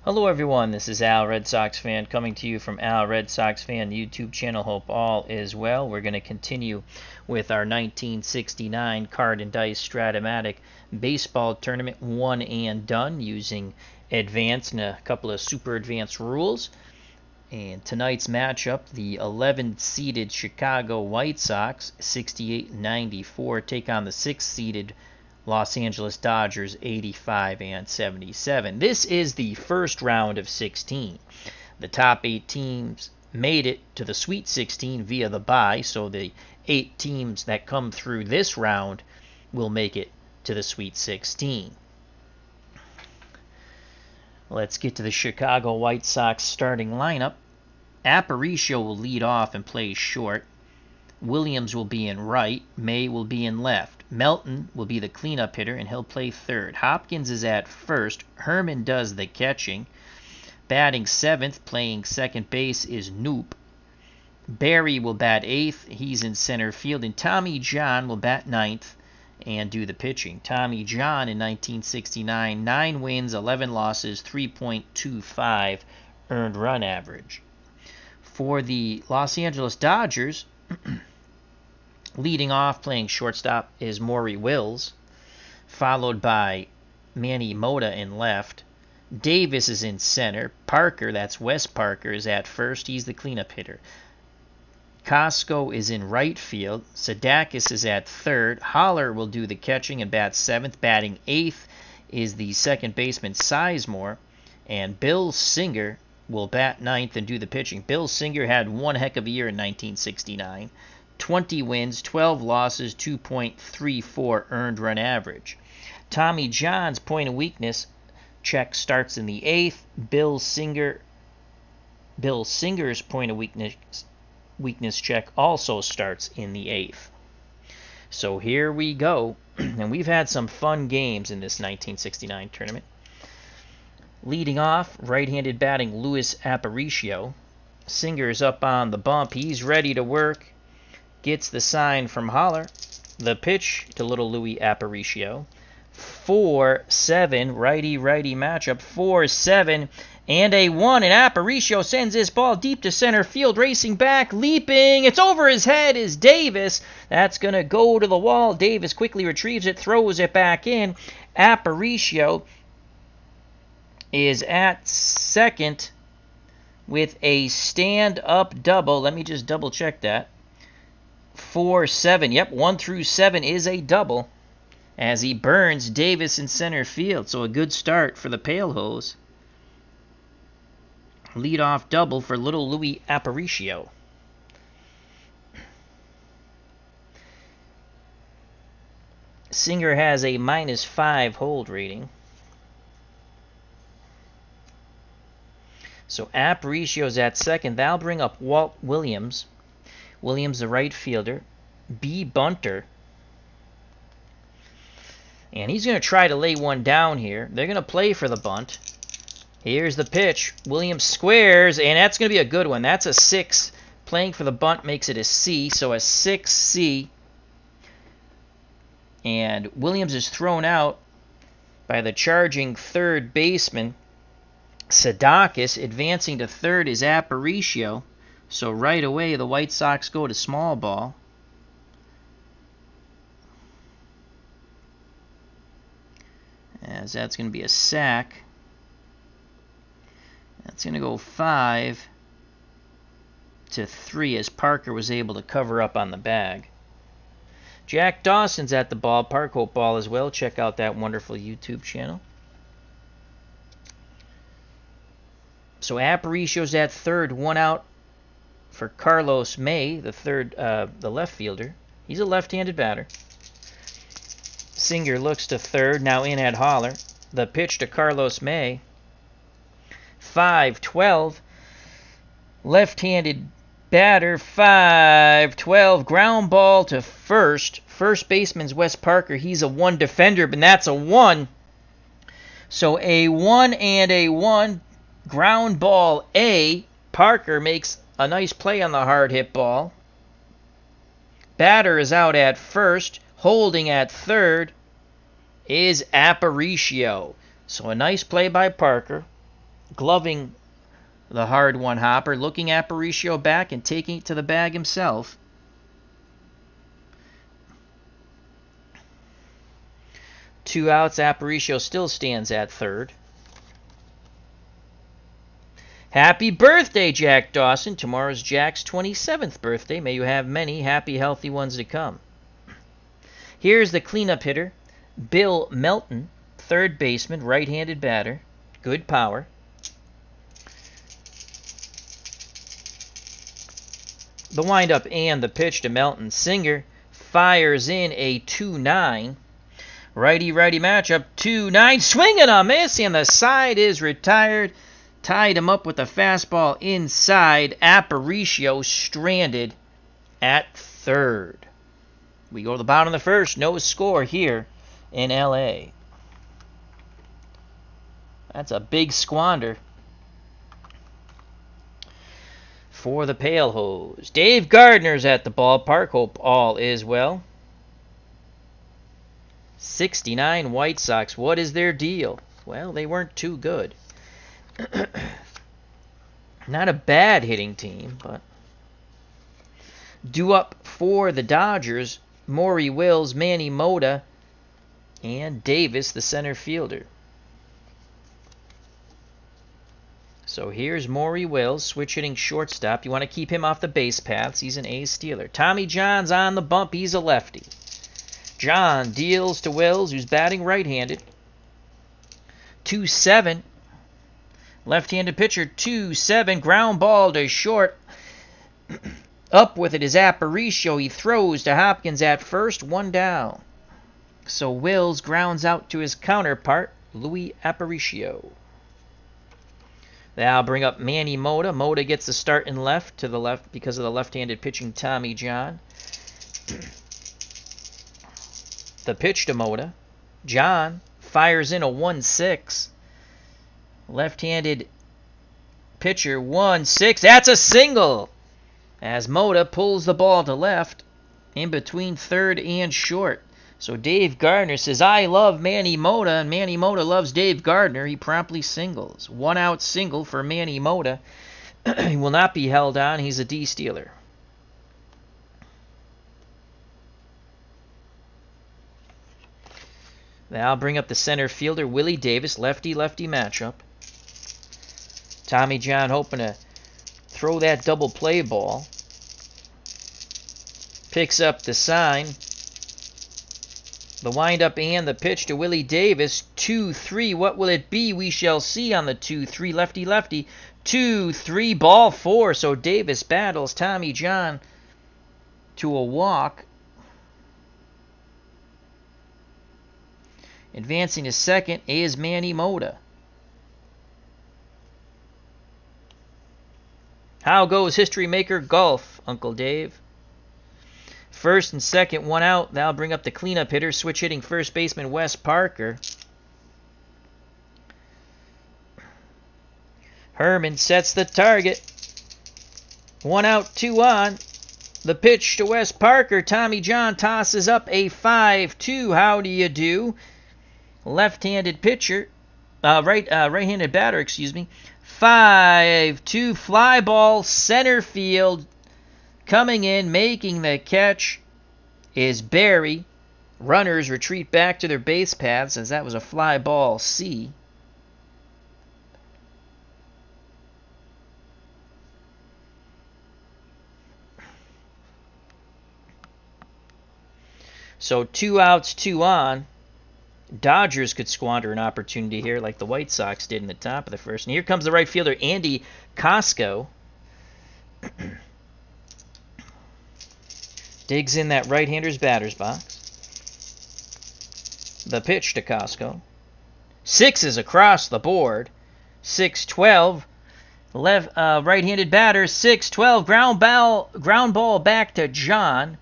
Hello everyone, this is Al Red Sox Fan coming to you from Al Red Sox Fan YouTube channel. Hope all is well. We're going to continue with our 1969 Card&Dice Strat-O-Matic baseball tournament 1 and done using advanced and a couple of super advanced rules. And tonight's matchup, the 11th-seeded Chicago White Sox, 68-94, take on the 6th-seeded Los Angeles Dodgers, 85 and 77. This is the first round of 16. The top 8 teams made it to the Sweet 16 via the bye, so the 8 teams that come through this round will make it to the Sweet 16. Let's get to the Chicago White Sox starting lineup. Aparicio will lead off and play short. Williams will be in right. May will be in left. Melton will be the cleanup hitter, and he'll play third. Hopkins is at first. Herman does the catching. Batting 7th, playing second base, is Noop. Barry will bat 8th. He's in center field. And Tommy John will bat 9th and do the pitching. Tommy John in 1969, 9 wins, 11 losses, 3.25 earned run average. For the Los Angeles Dodgers, leading off, playing shortstop, is Maury Wills, followed by Manny Mota in left. Davis is in center. Parker, that's Wes Parker, is at first. He's the cleanup hitter. Costco is in right field. Sadakis is at third. Holler will do the catching and bat 7th. Batting 8th is the second baseman Sizemore. And Bill Singer will bat 9th and do the pitching. Bill Singer had one heck of a year in 1969. 20 wins, 12 losses, 2.34 earned run average. Tommy John's point of weakness check starts in the 8th. Bill Singer's point of weakness check also starts in the 8th. So here we go. And we've had some fun games in this 1969 tournament. Leading off, right-handed batting Luis Aparicio. Singer's up on the bump. He's ready to work. Gets the sign from Holler. The pitch to little Louis Aparicio. 4-7, righty-righty matchup. 4-7 and a 1. And Aparicio sends this ball deep to center field. Racing back, leaping. It's over his head is Davis. That's going to go to the wall. Davis quickly retrieves it, throws it back in. Aparicio is at second with a stand-up double. Let me just double-check that. 4-7. Yep, 1 through 7 is a double as he burns Davis in center field. So a good start for the Pale Hose. Leadoff double for little Louis Aparicio. Singer has a -5 hold rating. So Aparicio's at second. That'll bring up Walt Williams. Williams, the right fielder. B. Bunter. And he's going to try to lay one down here. They're going to play for the bunt. Here's the pitch. Williams squares, and that's going to be a good one. That's a 6. Playing for the bunt makes it a C, so a 6C. And Williams is thrown out by the charging third baseman, Sadakis. Advancing to third is Aparicio. So right away, the White Sox go to small ball. As that's going to be a sack. That's going to go 5-3 as Parker was able to cover up on the bag. Jack Dawson's at the ballpark. Hope all is well. Check out that wonderful YouTube channel. So Aparicio's at third, 1 out for Carlos May, the left fielder. He's a left-handed batter. Singer looks to third, now in at Holler. The pitch to Carlos May. 5-12. Left-handed batter, 5-12. Ground ball to first. First baseman's Wes Parker. He's a 1 defender, but that's a 1. So a 1 and a 1. Ground ball A. Parker makes a nice play on the hard hit ball. Batter is out at first. Holding at third is Aparicio. So a nice play by Parker. gloving the hard one hopper, looking Aparicio back and taking it to the bag himself. Two outs, Aparicio still stands at third. Happy birthday, Jack Dawson. Tomorrow's Jack's 27th birthday. May you have many happy, healthy ones to come. Here's the cleanup hitter, Bill Melton, third baseman, right-handed batter. Good power. The windup and the pitch to Melton. Singer fires in a 2-9. Righty-righty matchup, 2-9. Swing and a miss, and the side is retired. Tied him up with a fastball inside. Aparicio stranded at third. We go to the bottom of the first. No score here in L.A. That's a big squander for the Pale Hose. Dave Gardner's at the ballpark. Hope all is well. 69 White Sox. What is their deal? Well, they weren't too good. Not a bad hitting team, but due up for the Dodgers, Maury Wills, Manny Mota, and Davis, the center fielder. So here's Maury Wills, switch hitting shortstop. You want to keep him off the base paths. He's an A's stealer. Tommy John's on the bump. He's a lefty. John deals to Wills, who's batting right-handed. 2-7. Left-handed pitcher, 2-7. Ground ball to short. Up with it is Aparicio. He throws to Hopkins at first. One down. So Wills grounds out to his counterpart, Louis Aparicio. That'll bring up Manny Mota. Mota gets the start in left to the left because of the left-handed pitching Tommy John. The pitch to Mota. John fires in a 1-6. Left-handed pitcher, 1-6. That's a single. As Mota pulls the ball to left in between third and short. So Dave Gardner says, I love Manny Mota, and Manny Mota loves Dave Gardner. He promptly singles. One out single for Manny Mota. He will not be held on. He's a D stealer. Now I'll bring up the center fielder, Willie Davis, lefty-lefty matchup. Tommy John hoping to throw that double play ball. Picks up the sign. The windup and the pitch to Willie Davis. 2-3. What will it be? We shall see on the 2-3. Lefty-lefty. 2-3. Ball 4. So Davis battles Tommy John to a walk. Advancing to second is Manny Mota. How goes history maker golf, Uncle Dave? First and second, one out. That'll bring up the cleanup hitter, switch hitting first baseman Wes Parker. Herman sets the target. One out, two on. The pitch to Wes Parker. Tommy John tosses up a 5-2. How do you do? Left-handed pitcher, right-handed batter, 5-2, fly ball, center field. Coming in, making the catch is Barry. Runners retreat back to their base paths as that was a fly ball C. So 2 outs, 2 on. Dodgers could squander an opportunity here like the White Sox did in the top of the first. And here comes the right fielder, Andy Cosco. Digs in that right-hander's batter's box. The pitch to Cosco. 6s across the board. 6-12. Right-handed batter, 6-12. Ground ball back to John.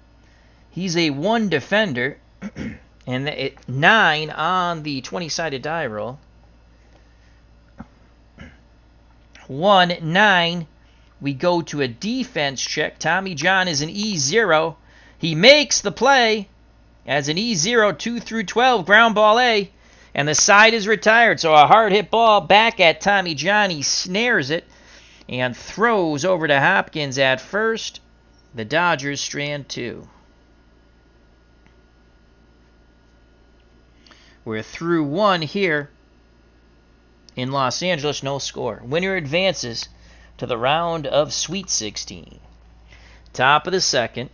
He's a 1 defender. And 9 on the 20-sided die roll. 1-9. We go to a defense check. Tommy John is an E0. He makes the play as an E0, 2 through 12, ground ball A. And the side is retired, so a hard hit ball back at Tommy John. He snares it and throws over to Hopkins at first. The Dodgers strand 2. We're through 1 here in Los Angeles, no score. Winner advances to the round of Sweet 16. Top of the second.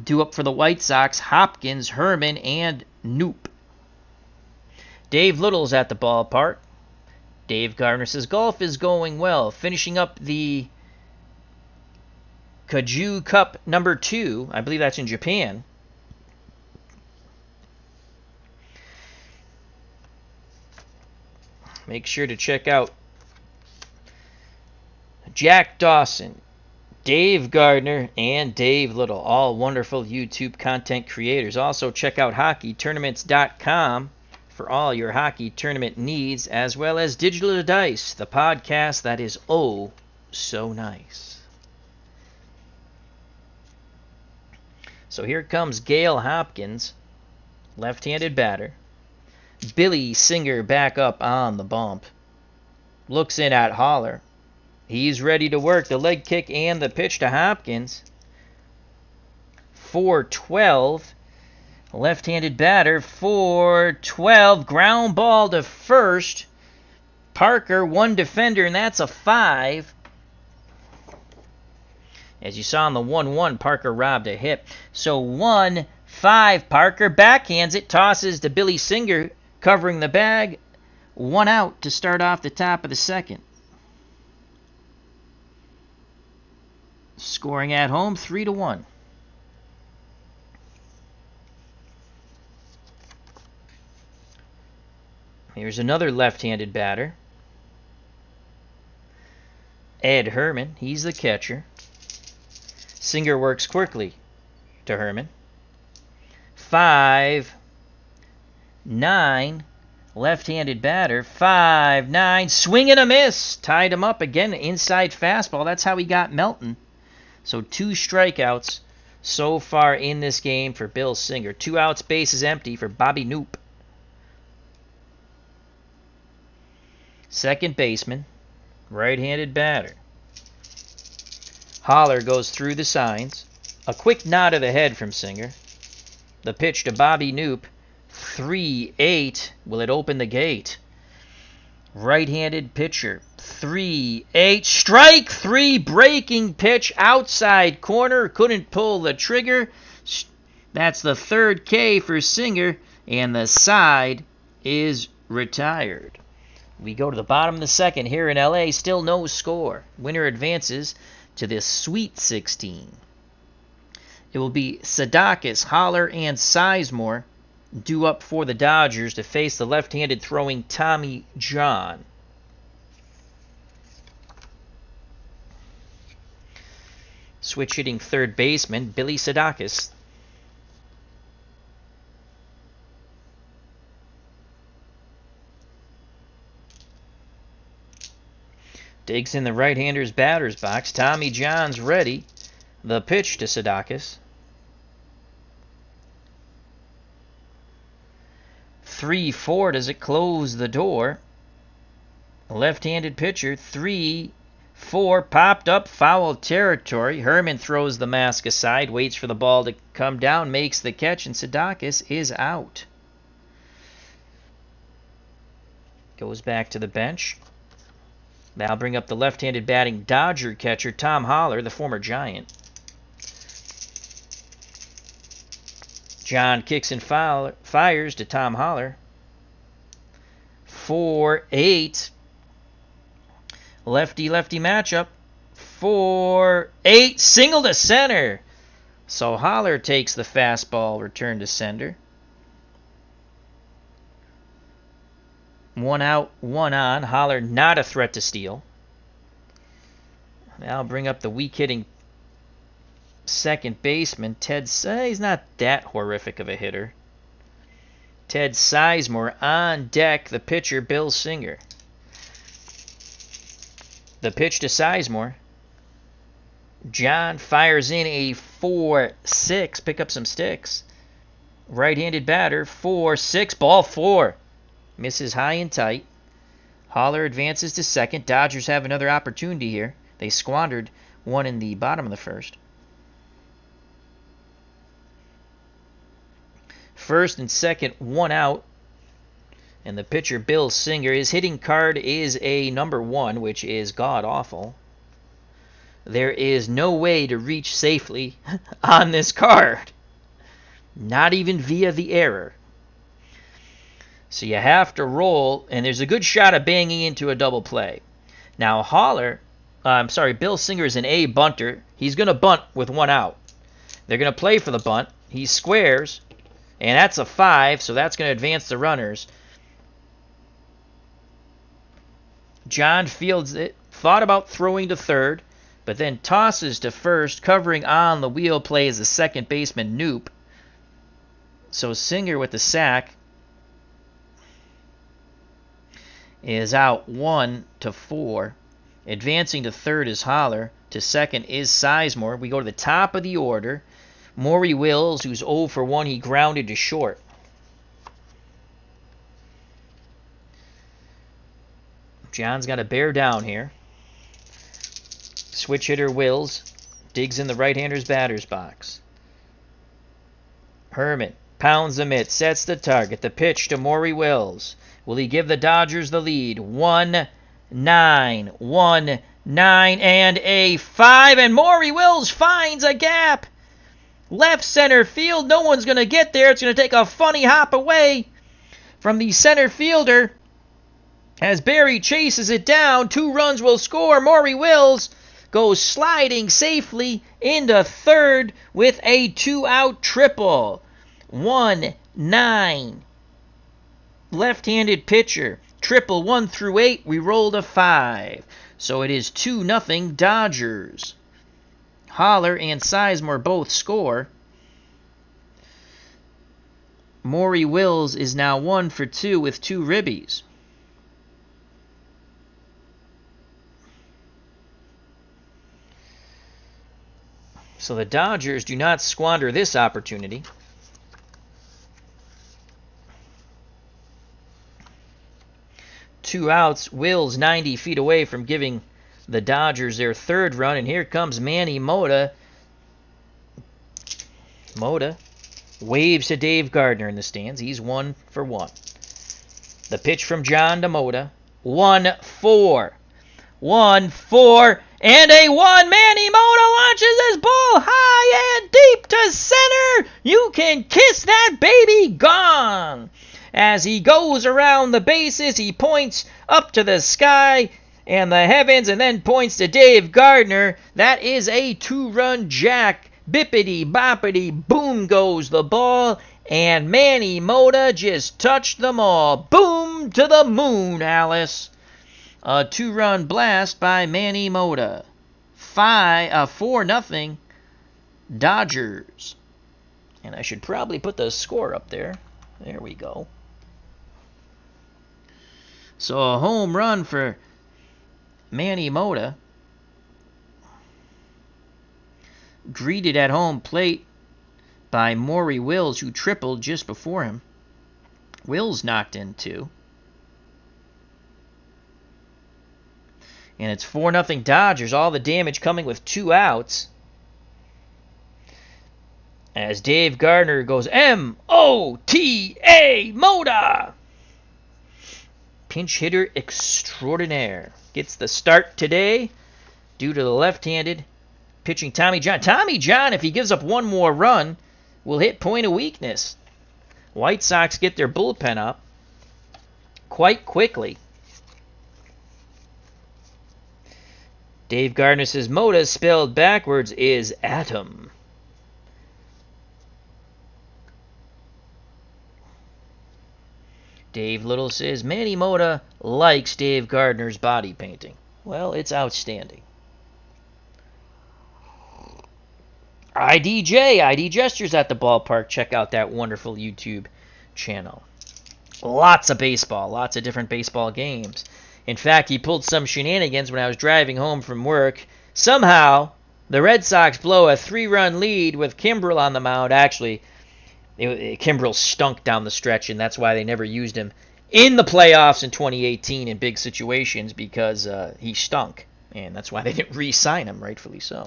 Due up for the White Sox, Hopkins, Herman, and Noop. Dave Little's at the ballpark. Dave Gardner says golf is going well. Finishing up the Kaju Cup number 2. I believe that's in Japan. Make sure to check out Jack Dawson, Dave Gardner, and Dave Little. All wonderful YouTube content creators. Also check out hockeytournaments.com for all your hockey tournament needs, as well as Digital Dice, the podcast that is oh so nice. So here comes Gale Hopkins, left-handed batter. Billy Singer back up on the bump. Looks in at Holler. He's ready to work. The leg kick and the pitch to Hopkins. 4-12. Left-handed batter. 4-12. Ground ball to first. Parker, one defender, and that's a 5. As you saw in the 1-1, Parker robbed a hit. So 1-5. Parker backhands it. Tosses to Billy Singer, covering the bag. 1 out to start off the top of the second. Scoring at home, 3-1. Here's another left-handed batter. Ed Herman, he's the catcher. Singer works quickly to Herman. 5-9. Left-handed batter. 5-9. Swing and a miss. Tied him up again. Inside fastball. That's how he got Melton. So 2 strikeouts so far in this game for Bill Singer. 2 outs, bases empty for Bobby Noop. Second baseman, right-handed batter. Holler goes through the signs. A quick nod of the head from Singer. The pitch to Bobby Noop. 3-8. Will it open the gate? Right-handed pitcher. 3-8. Strike 3. Breaking pitch. Outside corner. Couldn't pull the trigger. That's the 3rd K for Singer. And the side is retired. We go to the bottom of the second here in LA. Still no score. Winner advances to this Sweet 16. It will be Sadakis, Holler, and Sizemore due up for the Dodgers to face the left-handed throwing Tommy John. Switch hitting third baseman, Billy Sadakis. Digs in the right-hander's batter's box. Tommy John's ready. The pitch to Sadakis. 3-4. Does it close the door? Left-handed pitcher. 3-4. Popped up. Foul territory. Herman throws the mask aside. Waits for the ball to come down. Makes the catch. And Sadakis is out. Goes back to the bench. That'll bring up the left-handed batting Dodger catcher, Tom Holler, the former Giant. John kicks and fires to Tom Holler. 4-8. Lefty-lefty matchup. 4-8. Single to center. So Holler takes the fastball, return to sender. 1 out, 1 on. Holler not a threat to steal. Now bring up the weak hitting second baseman, Ted. He's not that horrific of a hitter. Ted Sizemore on deck. The pitcher, Bill Singer. The pitch to Sizemore. John fires in a 4-6. Pick up some sticks. Right-handed batter, 4-6, ball 4. Misses high and tight. Holler advances to second. Dodgers have another opportunity here. They squandered one in the bottom of the first. First and second, one out. And the pitcher, Bill Singer, his hitting card is a number 1, which is god-awful. There is no way to reach safely on this card. Not even via the error. So you have to roll, and there's a good shot of banging into a double play. Now Bill Singer is an A bunter. He's going to bunt with one out. They're going to play for the bunt. He squares, and that's a 5, so that's going to advance the runners. John fields it, thought about throwing to third, but then tosses to first, covering on the wheel play as the second baseman, Noop. So Singer with the sack is out 1-4. Advancing to third is Holler. To second is Sizemore. We go to the top of the order. Maury Wills, who's 0 for 1, he grounded to short. John's got to bear down here. Switch hitter Wills digs in the right-hander's batter's box. Herman pounds the mitt, sets the target. The pitch to Maury Wills. Will he give the Dodgers the lead? 1-9, 1-9, and a 5. And Maury Wills finds a gap. Left center field. No one's going to get there. It's going to take a funny hop away from the center fielder. As Barry chases it down, 2 runs will score. Maury Wills goes sliding safely into third with a 2-out triple. 1-9. Left-handed pitcher. Triple 1 through 8. We rolled a 5. So it is 2-0 Dodgers. Holler and Sizemore both score. Maury Wills is now 1 for 2 with 2 ribbies. So the Dodgers do not squander this opportunity. Two outs. Wills 90 feet away from giving the Dodgers their third run. And here comes Manny Mota. Mota waves to Dave Gardner in the stands. He's 1 for 1. The pitch from John to Mota. 1-4. 1-4. And a 1. Manny Mota launches his ball high and deep to center. You can kiss that baby gone. As he goes around the bases, he points up to the sky and the heavens and then points to Dave Gardner. That is a 2-run jack. Bippity boppity boom goes the ball. And Manny Mota just touched them all. Boom to the moon, Alice. A 2-run blast by Manny Mota. 4-0 Dodgers. And I should probably put the score up there. There we go. So a home run for Manny Mota. Greeted at home plate by Maury Wills, who tripled just before him. Wills knocked in 2. And it's 4-0 Dodgers. All the damage coming with 2 outs. As Dave Gardner goes M-O-T-A, Mota. Pinch hitter extraordinaire. Gets the start today due to the left-handed pitching Tommy John. Tommy John, if he gives up one more run, will hit point of weakness. White Sox get their bullpen up quite quickly. Dave Gardner says Mota, spelled backwards, is Atom. Dave Little says Manny Mota likes Dave Gardner's body painting. Well, it's outstanding. ID Gestures at the ballpark. Check out that wonderful YouTube channel. Lots of baseball, lots of different baseball games. In fact, he pulled some shenanigans when I was driving home from work. Somehow, the Red Sox blow a 3-run lead with Kimbrel on the mound. Actually, Kimbrel stunk down the stretch, and that's why they never used him in the playoffs in 2018 in big situations, because he stunk, and that's why they didn't re-sign him, rightfully so.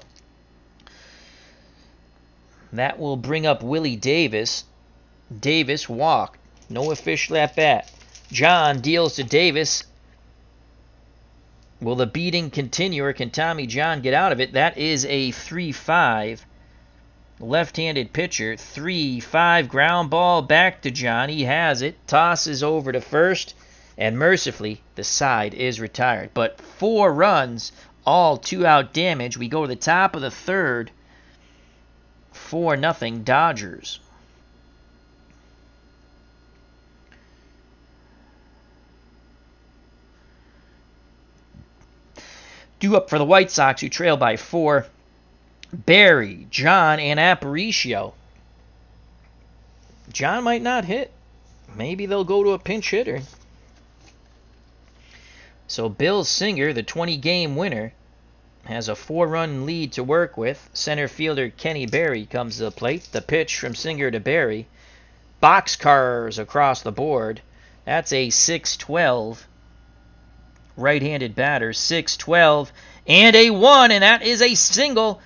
That will bring up Willie Davis. Davis walked. No official at bat. John deals to Davis. Will the beating continue, or can Tommy John get out of it? That is a 3-5. Left-handed pitcher. 3-5 ground ball back to John. He has it. Tosses over to first. And mercifully, the side is retired. But 4 runs, all 2-out damage. We go to the top of the third. 4-0 Dodgers. Due up for the White Sox, who trail by 4. Barry, John, and Aparicio. John might not hit. Maybe they'll go to a pinch hitter. So Bill Singer, the 20-game winner, has a 4-run lead to work with. Center fielder Kenny Berry comes to the plate. The pitch from Singer to Berry. Boxcars across the board. That's a 6-12. Right-handed batter, 6-12, and a 1, and that is a single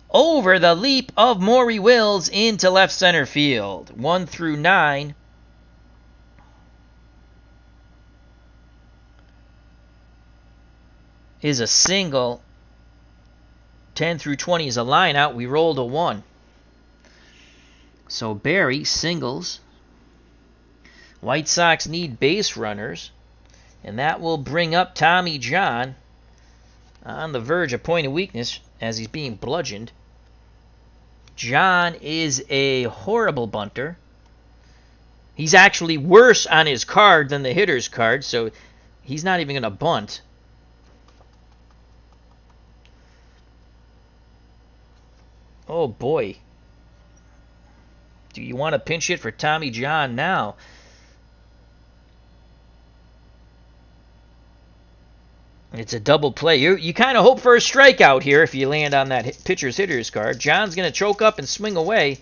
over the leap of Maury Wills into left center field. 1 through 9. Is a single. 10 through 20 is a line out. We rolled a 1. So Barry singles. White Sox need base runners. And that will bring up Tommy John on the verge of point of weakness as he's being bludgeoned. John is a horrible bunter. He's actually worse on his card than the hitter's card, so he's not even going to bunt. Oh boy. Do you want to pinch hit for Tommy John now? It's a double play. You kind of hope for a strikeout here if you land on that pitcher's hitter's card. John's going to choke up and swing away.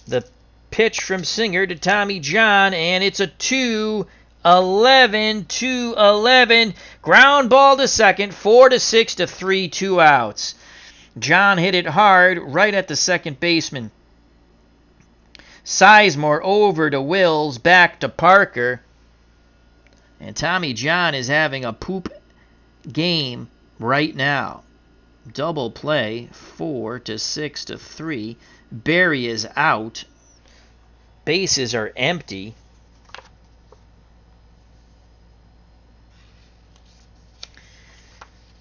The pitch from Singer to Tommy John, and it's a 2-11, 2-11. Ground ball to second, 4-6 to 3, 2 outs. John hit it hard right at the second baseman. Sizemore over to Wills, back to Parker. And Tommy John is having a poop game right now. Double play, 4-6 to 3. Barry is out. Bases are empty.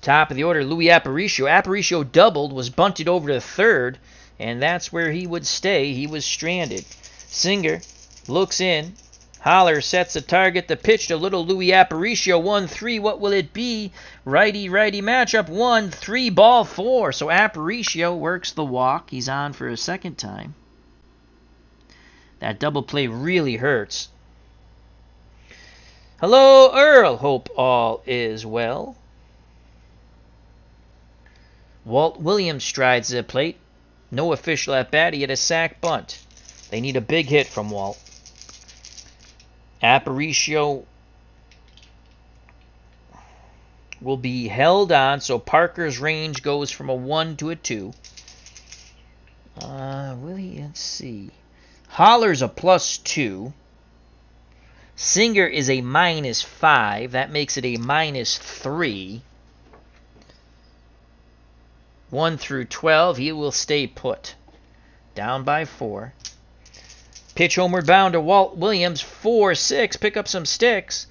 Top of the order, Louis Aparicio. Aparicio doubled, was bunted over to third, and that's where he would stay. He was stranded. Singer looks in. Holler sets a target. The pitch to little Louis Aparicio. 1-3. What will it be? Righty-righty matchup. 1-3. Ball 4. So Aparicio works the walk. He's on for a second time. That double play really hurts. Hello, Earl. Hope all is well. Walt Williams strides to the plate. No official at bat. He had a sac bunt. They need a big hit from Walt. Aparicio will be held on, so Parker's range goes from a 1 to a 2. Let's see. Holler's a +2. Singer is a -5. That makes it a -3. 1 through 12, he will stay put. Down by 4. Pitch homeward bound to Walt Williams, 4-6. Pick up some sticks.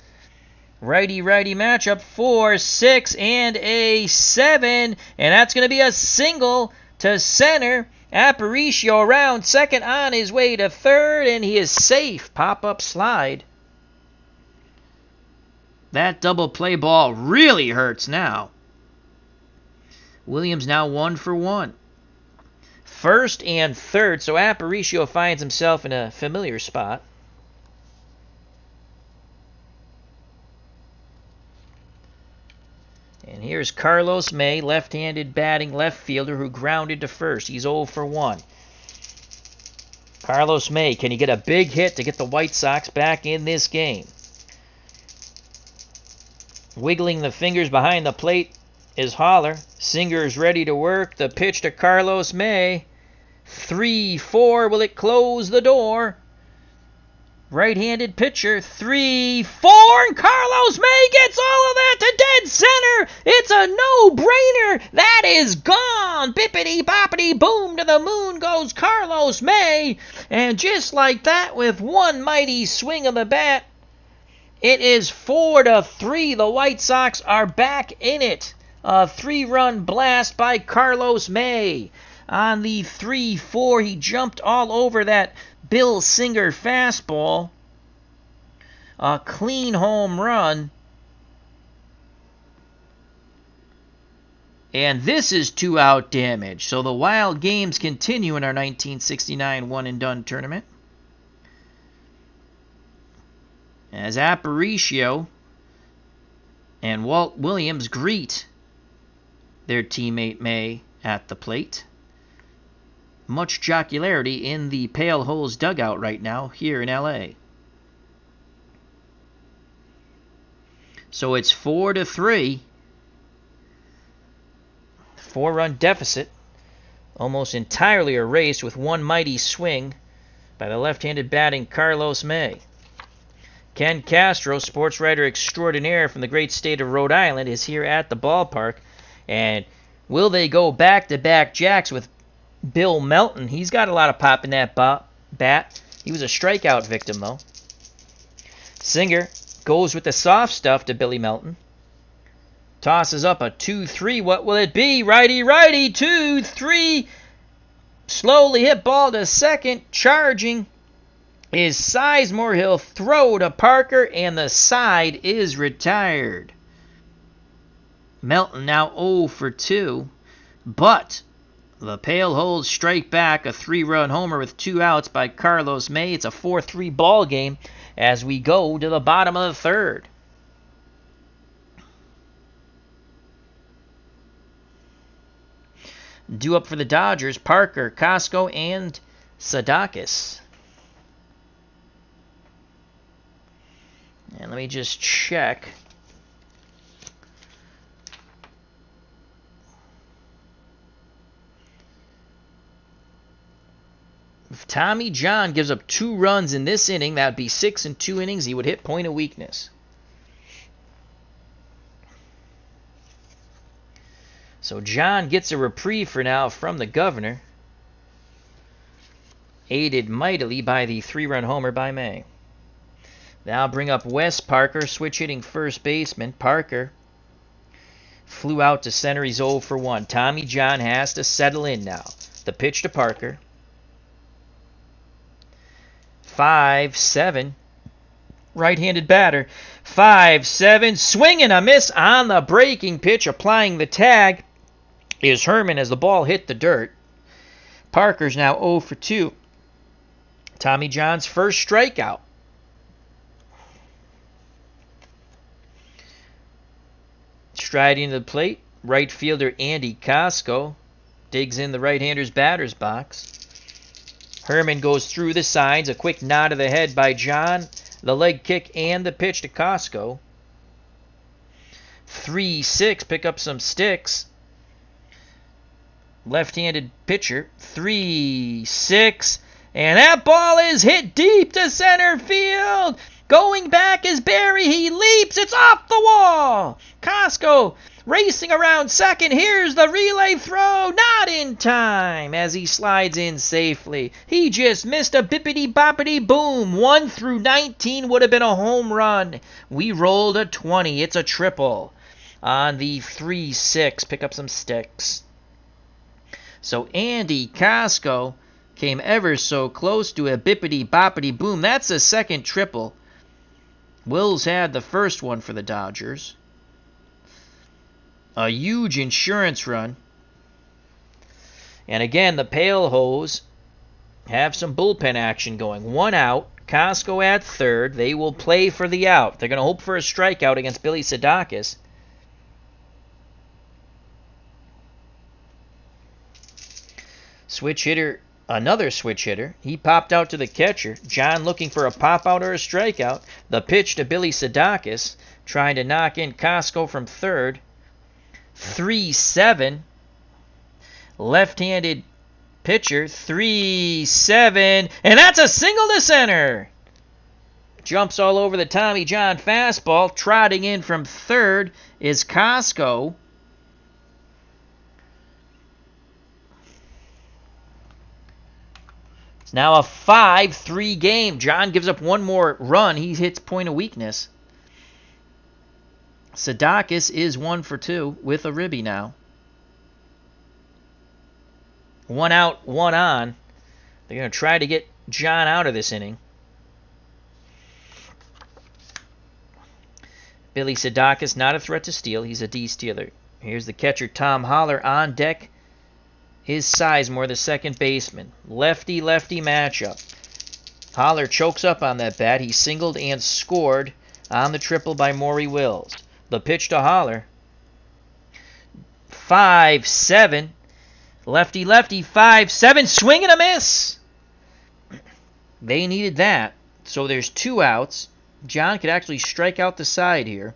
Righty-righty matchup, 4-6 and a 7. And that's going to be a single to center. Aparicio around second on his way to third, and he is safe. Pop-up slide. That double play ball really hurts now. Williams now 1 for 1. First and third, so Aparicio finds himself in a familiar spot. And here's Carlos May, left-handed batting left fielder who grounded to first. He's 0 for 1. Carlos May, can he get a big hit to get the White Sox back in this game? Wiggling the fingers behind the plate is Holler. Singer's ready to work. The pitch to Carlos May. 3-4. Will it close the door? Right-handed pitcher. 3-4. And Carlos May gets all of that to dead center. It's a no-brainer. That is gone. Bippity-boppity boom, to the moon goes Carlos May. And just like that, with one mighty swing of the bat, it is 4-3. The White Sox are back in it. A 3-run blast by Carlos May. On the 3-4, he jumped all over that Bill Singer fastball. A clean home run. And this is 2-out damage. So the wild games continue in our 1969 one-and-done tournament. As Aparicio and Walt Williams greet their teammate May at the plate. Much jocularity in the Pale Holes dugout right now here in LA. So it's 4-3. 4-run deficit. Almost entirely erased with one mighty swing by the left-handed batting Carlos May. Ken Castro, sports writer extraordinaire from the great state of Rhode Island, is here at the ballpark. And will they go back-to-back jacks with Bill Melton? He's got a lot of pop in that bat. He was a strikeout victim, though. Singer goes with the soft stuff to Billy Melton. Tosses up a 2-3. What will it be? Righty-righty, 2-3. Slowly hit ball to second. Charging is Sizemore. He'll throw to Parker, and the side is retired. Melton now 0-2, but the Pale Holes strike back a 3-run homer with 2 outs by Carlos May. It's a 4-3 ball game as we go to the bottom of the third. Due up for the Dodgers, Parker, Costco, and Sadakis. And let me just check. If Tommy John gives up 2 runs in this inning, that would be 6 in 2 innings. He would hit point of weakness. So John gets a reprieve for now from the governor, aided mightily by the 3-run homer by May. Now bring up Wes Parker, switch hitting first baseman. Parker flew out to center. He's 0-1. Tommy John has to settle in now. The pitch to Parker. 5-7. Right-handed batter. 5-7. Swing and a miss on the breaking pitch. Applying the tag is Herman as the ball hit the dirt. Parker's now 0-2. Tommy John's first strikeout. Striding to the plate, right fielder Andy Costco digs in the right-hander's batter's box. Herman goes through the signs, a quick nod of the head by John, the leg kick and the pitch to Costco. 3-6, pick up some sticks. Left-handed pitcher, 3-6, and that ball is hit deep to center field. Going back is Barry. He leaps. It's off the wall. Costco racing around second. Here's the relay throw. Not in time as he slides in safely. He just missed a bippity-boppity boom. 1-19 would have been a home run. We rolled a 20. It's a triple on the 3-6. Pick up some sticks. So Andy Costco came ever so close to a bippity-boppity boom. That's a second triple. Wills had the first one for the Dodgers. A huge insurance run. And again, the Pale Hose have some bullpen action going. 1 out. Costco at third. They will play for the out. They're going to hope for a strikeout against Billy Sadakis. Switch hitter Another switch hitter. He popped out to the catcher. John looking for a pop out or a strikeout. The pitch to Billy Sadakis, trying to knock in Costco from third. 3-7. Left-handed pitcher. 3-7. And that's a single to center. Jumps all over the Tommy John fastball. Trotting in from third is Costco. It's now a 5-3 game. John gives up one more run. He hits point of weakness. Sadakis is 1 for 2 with a ribby now. 1 out, 1 on. They're going to try to get John out of this inning. Billy Sadakis, not a threat to steal. He's a D-stealer. Here's the catcher, Tom Holler, on deck. Is Sizemore, the second baseman. Lefty-lefty matchup. Holler chokes up on that bat. He singled and scored on the triple by Maury Wills. The pitch to Holler. 5-7. Lefty-lefty, 5-7. Swing and a miss. They needed that. So there's 2 outs. John could actually strike out the side here.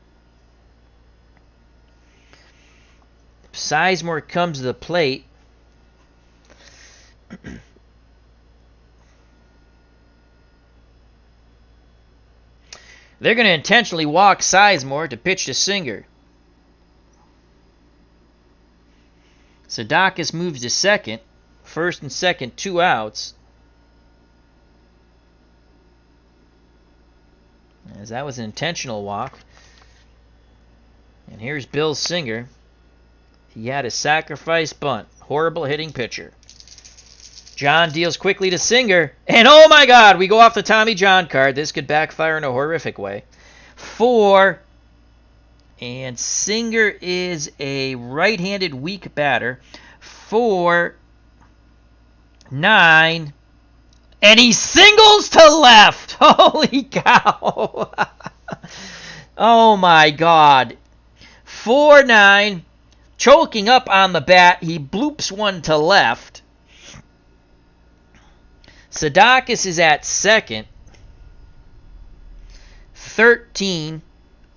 Sizemore comes to the plate. They're going to intentionally walk Sizemore to pitch to Singer. Sadakis moves to second. First and second, 2 outs. As that was an intentional walk. And here's Bill Singer. He had a sacrifice bunt. Horrible hitting pitcher. John deals quickly to Singer. And oh my God, we go off the Tommy John card. This could backfire in a horrific way. 4. And Singer is a right-handed weak batter. 4-9. And he singles to left. Holy cow. Oh my God. 4-9. Choking up on the bat. He bloops one to left. Sadakis is at second. 13.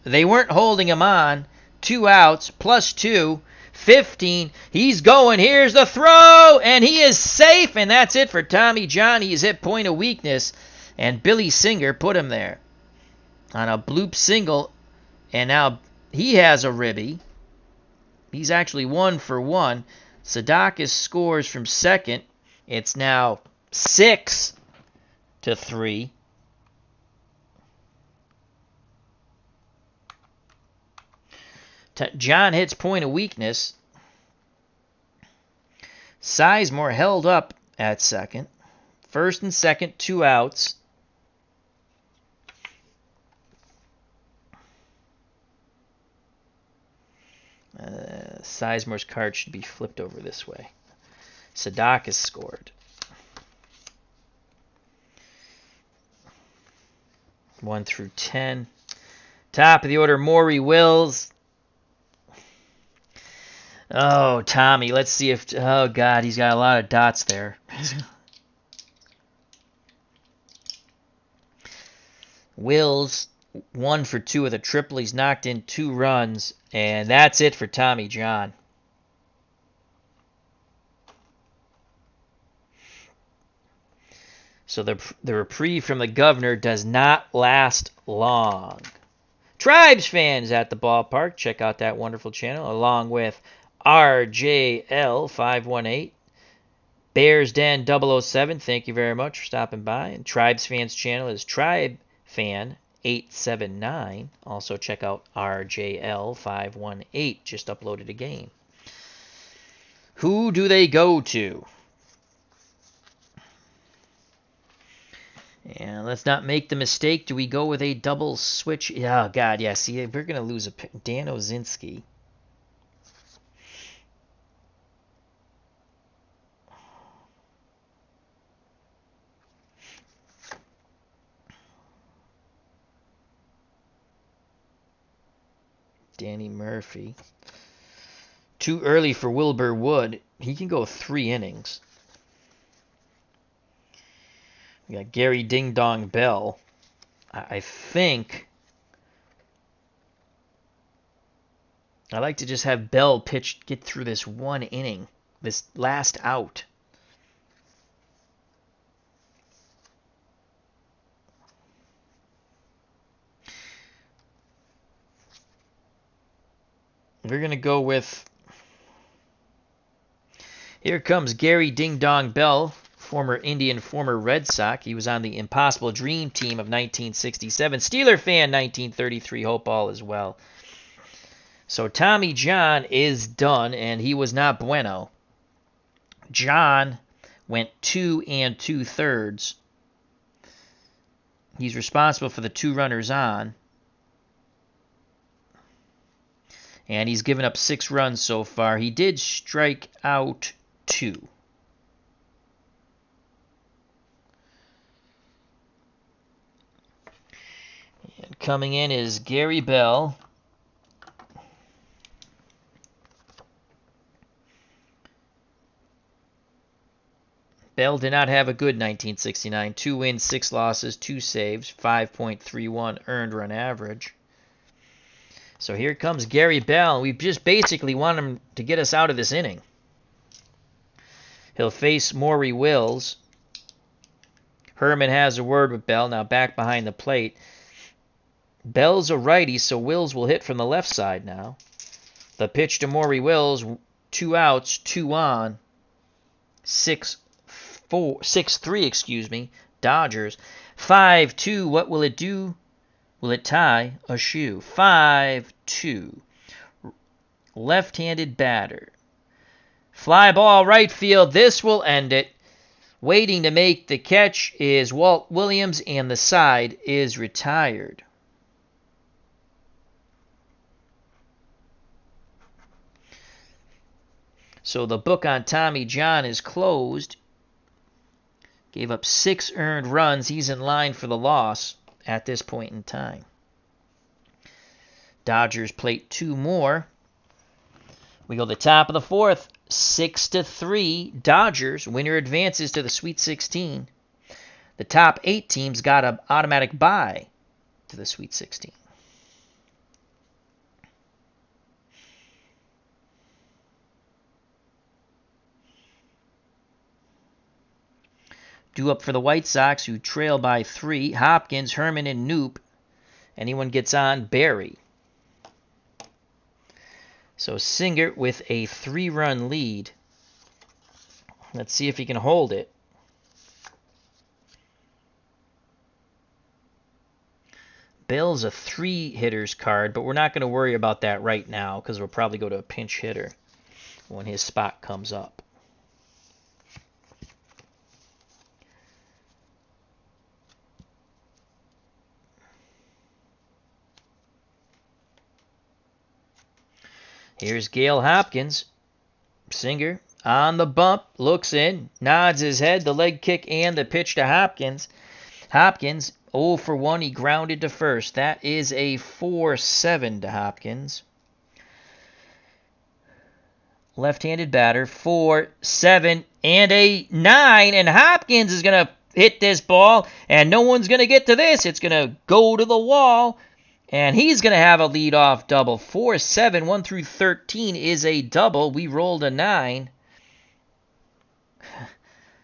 They weren't holding him on. 2 outs, plus 2. 15. He's going. Here's the throw. And he is safe. And that's it for Tommy John. He's hit point of weakness. And Billy Singer put him there on a bloop single. And now he has a ribby. He's actually 1 for 1. Sadakis scores from second. It's now 6-3. John hits point of weakness. Sizemore held up at second. First and second, 2 outs. Sizemore's card should be flipped over this way. Sadakis scored. 1 through 10. Top of the order, Maury Wills. Oh, Tommy, let's see if... Oh, God, he's got a lot of dots there. Wills, 1 for 2 with a triple. He's knocked in 2 runs, and that's it for Tommy John. So the reprieve from the governor does not last long. Tribes fans at the ballpark, check out that wonderful channel, along with RJL518, Bears Den 007, thank you very much for stopping by. And Tribes fans channel is Tribe Fan 879. Also check out RJL518, just uploaded a game. Who do they go to? And let's not make the mistake. Do we go with a double switch? Oh, God, yeah. See, we're going to lose a Dan Ozinski. Danny Murphy. Too early for Wilbur Wood. He can go 3 innings. We got Gary Ding Dong Bell. I think I like to just have Bell get through this one inning, this last out. We're going to go with, here comes Gary Ding Dong Bell, former Indian, former Red Sox. He was on the Impossible Dream team of 1967. Steeler fan, 1933. Hope all is well. So Tommy John is done, and he was not bueno. John went 2 2/3. He's responsible for the 2 runners on. And he's given up 6 runs so far. He did strike out 2. And coming in is Gary Bell. Bell did not have a good 1969. 2 wins, 6 losses, 2 saves, 5.31 earned run average. So here comes Gary Bell. We just basically want him to get us out of this inning. He'll face Maury Wills. Herman has a word with Bell, now back behind the plate. Bell's a righty, so Wills will hit from the left side now. The pitch to Maury Wills, 2 outs, 2 on, 6-3, Dodgers. 5-2, what will it do? Will it tie a shoe? 5-2. Left-handed batter. Fly ball right field. This will end it. Waiting to make the catch is Walt Williams, and the side is retired. So the book on Tommy John is closed. Gave up 6 earned runs. He's in line for the loss at this point in time. Dodgers plate 2 more. We go to the top of the 4th. 6-3 Dodgers. Winner advances to the Sweet 16. The top 8 teams got an automatic bye to the Sweet 16. Due up for the White Sox, who trail by 3. Hopkins, Herman, and Knoop. Anyone gets on, Barry. So Singer with a 3-run lead. Let's see if he can hold it. Bell's a 3-hitters card, but we're not going to worry about that right now because we'll probably go to a pinch hitter when his spot comes up. Here's Gale Hopkins. Singer on the bump, looks in, nods his head, the leg kick and the pitch to Hopkins. Hopkins, 0 for 1, he grounded to first. That is a 4-7 to Hopkins. Left-handed batter, 4-7, and a 9, and Hopkins is going to hit this ball, and no one's going to get to this. It's going to go to the wall. And he's going to have a leadoff double. 4-7, 1 through 13 is a double. We rolled a 9.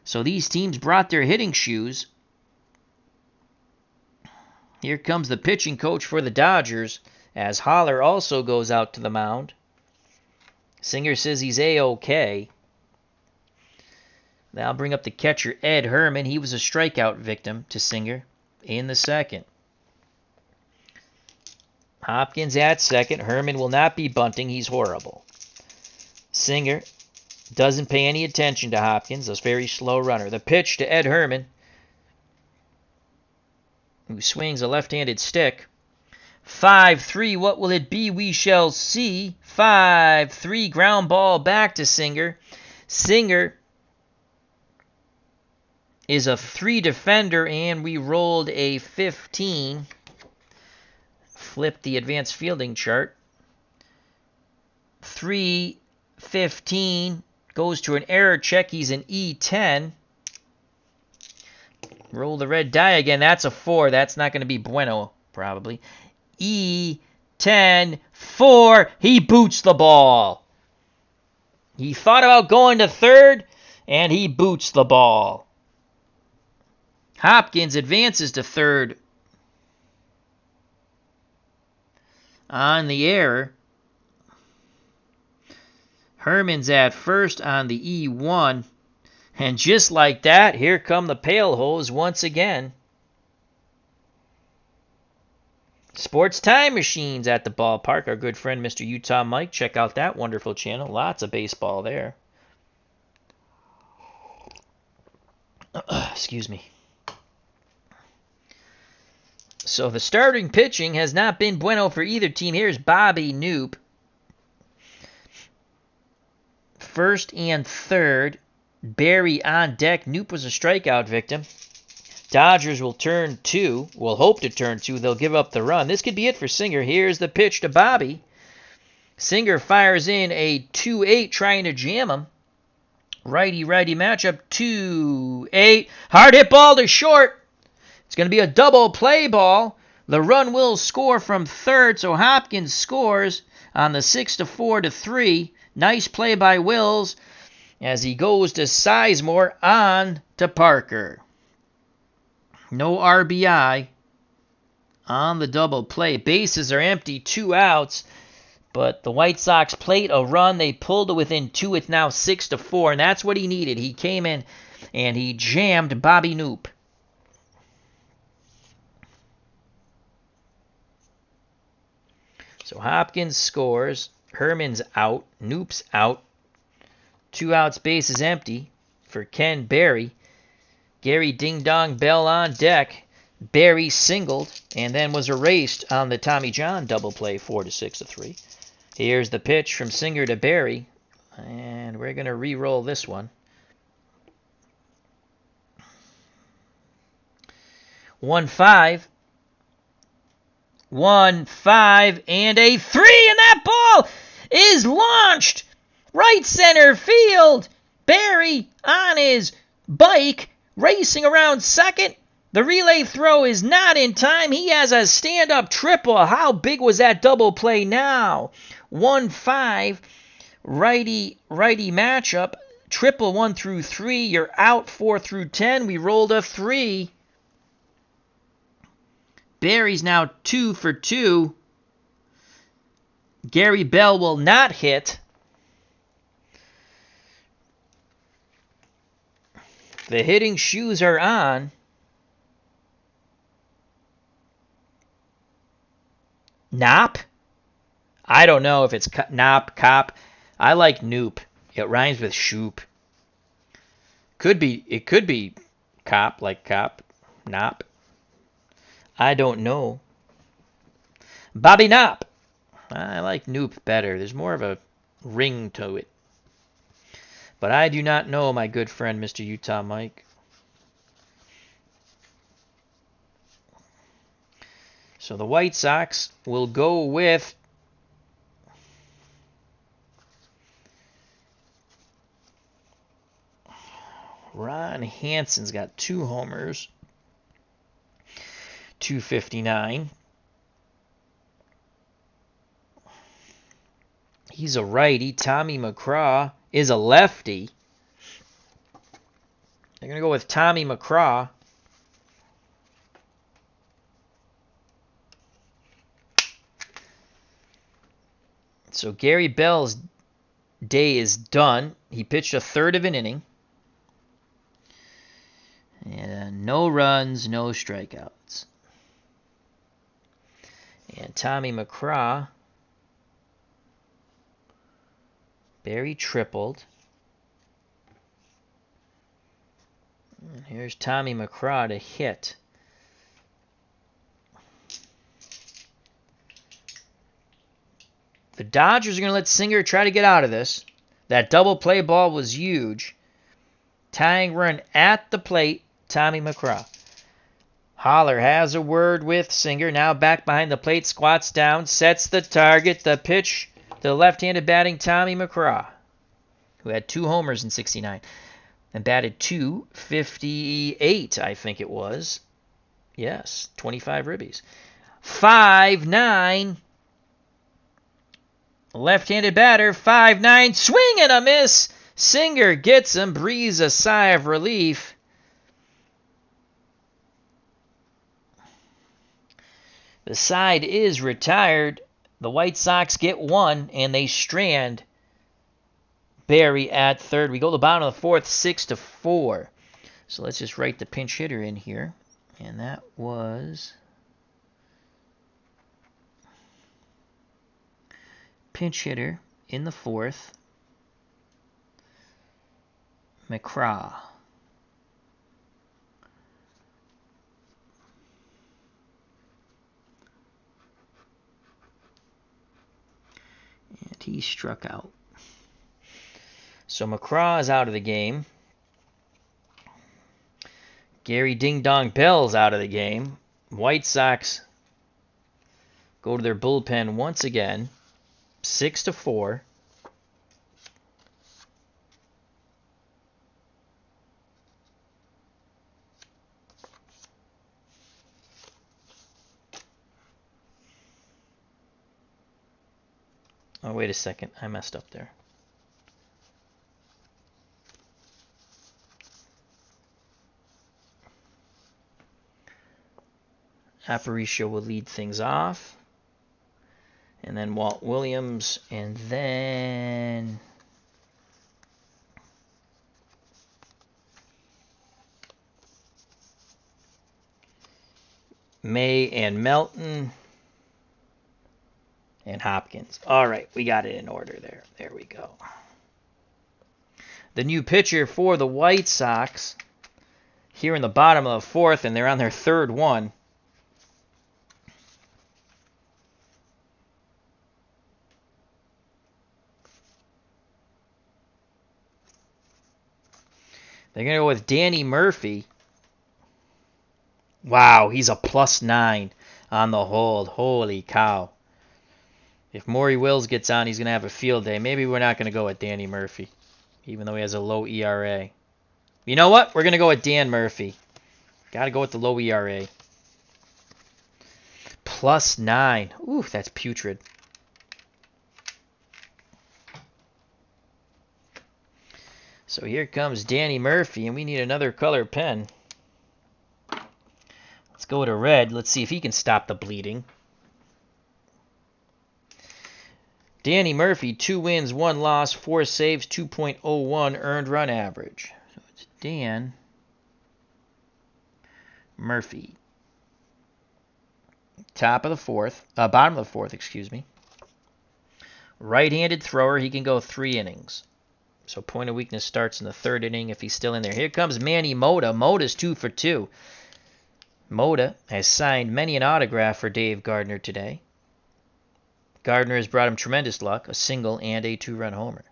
So these teams brought their hitting shoes. Here comes the pitching coach for the Dodgers, as Holler also goes out to the mound. Singer says he's A-OK. Now I'll bring up the catcher, Ed Herman. He was a strikeout victim to Singer in the second. Hopkins at second. Herman will not be bunting. He's horrible. Singer doesn't pay any attention to Hopkins, a very slow runner. The pitch to Ed Herman, who swings a left-handed stick. 5-3, what will it be? We shall see. 5-3, ground ball back to Singer. Singer is a 3 defender, and we rolled a 15. Flip the advanced fielding chart. 3-15 goes to an error check. He's an E10. Roll the red die again. That's a 4. That's not going to be bueno, probably. E10, 4. He boots the ball. He thought about going to third, and he boots the ball. Hopkins advances to third on the error. Herman's at first on the E1. And just like that, here come the pail hose once again. Sports Time Machines at the ballpark. Our good friend Mr. Utah Mike. Check out that wonderful channel. Lots of baseball there. Excuse me. So the starting pitching has not been bueno for either team. Here's Bobby Knoop. First and third. Barry on deck. Knoop was a strikeout victim. Dodgers will turn 2. Will hope to turn 2. They'll give up the run. This could be it for Singer. Here's the pitch to Bobby. Singer fires in a 2-8 trying to jam him. Righty-righty matchup. 2-8. Hard hit ball to short. It's going to be a double play ball. The run will score from third, so Hopkins scores on the 6-4 to 3. Nice play by Wills as he goes to Sizemore on to Parker. No RBI on the double play. Bases are empty, 2 outs. But the White Sox played a run. They pulled to within 2. It's now 6-4, and that's what he needed. He came in and he jammed Bobby Knoop. So Hopkins scores. Herman's out. Knoop's out. 2 outs, bases empty for Ken Berry. Gary Ding Dong Bell on deck. Berry singled and then was erased on the Tommy John double play, 4-6 to 3. Here's the pitch from Singer to Berry, and we're going to re-roll this one. 1-5. 1-5 and a 3, and that ball is launched right center field. Berry on his bike racing around second. The relay throw is not in time. He has a stand-up triple. How big was that double play now? 1-5 righty matchup. Triple 1 through 3. You're out 4 through 10. We rolled a 3. Berry's now 2 for 2. Gary Bell will not hit. The hitting shoes are on. Nop? I don't know if it's Nop, Cop. I like Knoop. It rhymes with Shoop. It could be Cop, like Cop. Nop. I don't know. Bobby Knopp. I like Knoop better. There's more of a ring to it. But I do not know, my good friend, Mr. Utah Mike. So the White Sox will go with Ron Hansen's got 2 homers. 259. He's a righty. Tommy McCraw is a lefty. They're going to go with Tommy McCraw. So Gary Bell's day is done. He pitched a third of an inning. And no runs, no strikeouts. And Tommy McCraw, Barry tripled. And here's Tommy McCraw to hit. The Dodgers are going to let Singer try to get out of this. That double play ball was huge. Tying run at the plate, Tommy McCraw. Holler has a word with Singer. Now back behind the plate, squats down, sets the target. The pitch, the left-handed batting Tommy McCraw, who had 2 homers in '69. and batted .258, I think it was. Yes, 25 ribbies. 5'9". Left-handed batter, 5'9", swing and a miss. Singer gets him, breathes a sigh of relief. The side is retired. The White Sox get one, and they strand Barry at third. We go to the bottom of the fourth, 6-4. So let's just write the pinch hitter in here. And that was pinch hitter in the fourth, McCraw. And he struck out. So McCraw is out of the game. Gary Ding Dong Bell's out of the game. White Sox go to their bullpen once again. 6-4. Oh, wait a second. I messed up there. Aparicio will lead things off. And then Walt Williams. And then May and Melton. And Hopkins. All right, we got it in order there. There we go. The new pitcher for the White Sox here in the bottom of the fourth, and they're on their third one. They're going to go with Danny Murphy. Wow, he's a +9 on the hold. Holy cow. If Maury Wills gets on, he's going to have a field day. Maybe we're not going to go with Danny Murphy, even though he has a low ERA. You know what? We're going to go with Dan Murphy. Got to go with the low ERA. +9. Ooh, that's putrid. So here comes Danny Murphy, and we need another color pen. Let's go to red. Let's see if he can stop the bleeding. Danny Murphy, 2 wins, 1 loss, 4 saves, 2.01 earned run average. So it's Dan Murphy. Top of the fourth, bottom of the fourth, excuse me. Right-handed thrower, he can go 3 innings. So point of weakness starts in the 3rd inning if he's still in there. Here comes Manny Mota. Mota's 2 for 2. Mota has signed many an autograph for Dave Gardner today. Gardner has brought him tremendous luck, a single and a 2-run homer.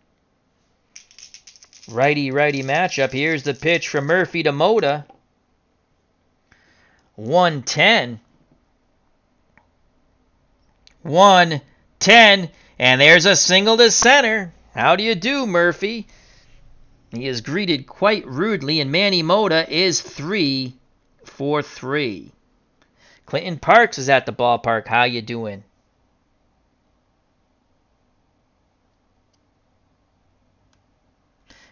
Righty-righty matchup. Here's the pitch from Murphy to Mota. 1-10. 1-10. And there's a single to center. How do you do, Murphy? He is greeted quite rudely, and Manny Mota is 3 for 3. Clinton Parks is at the ballpark. How you doing?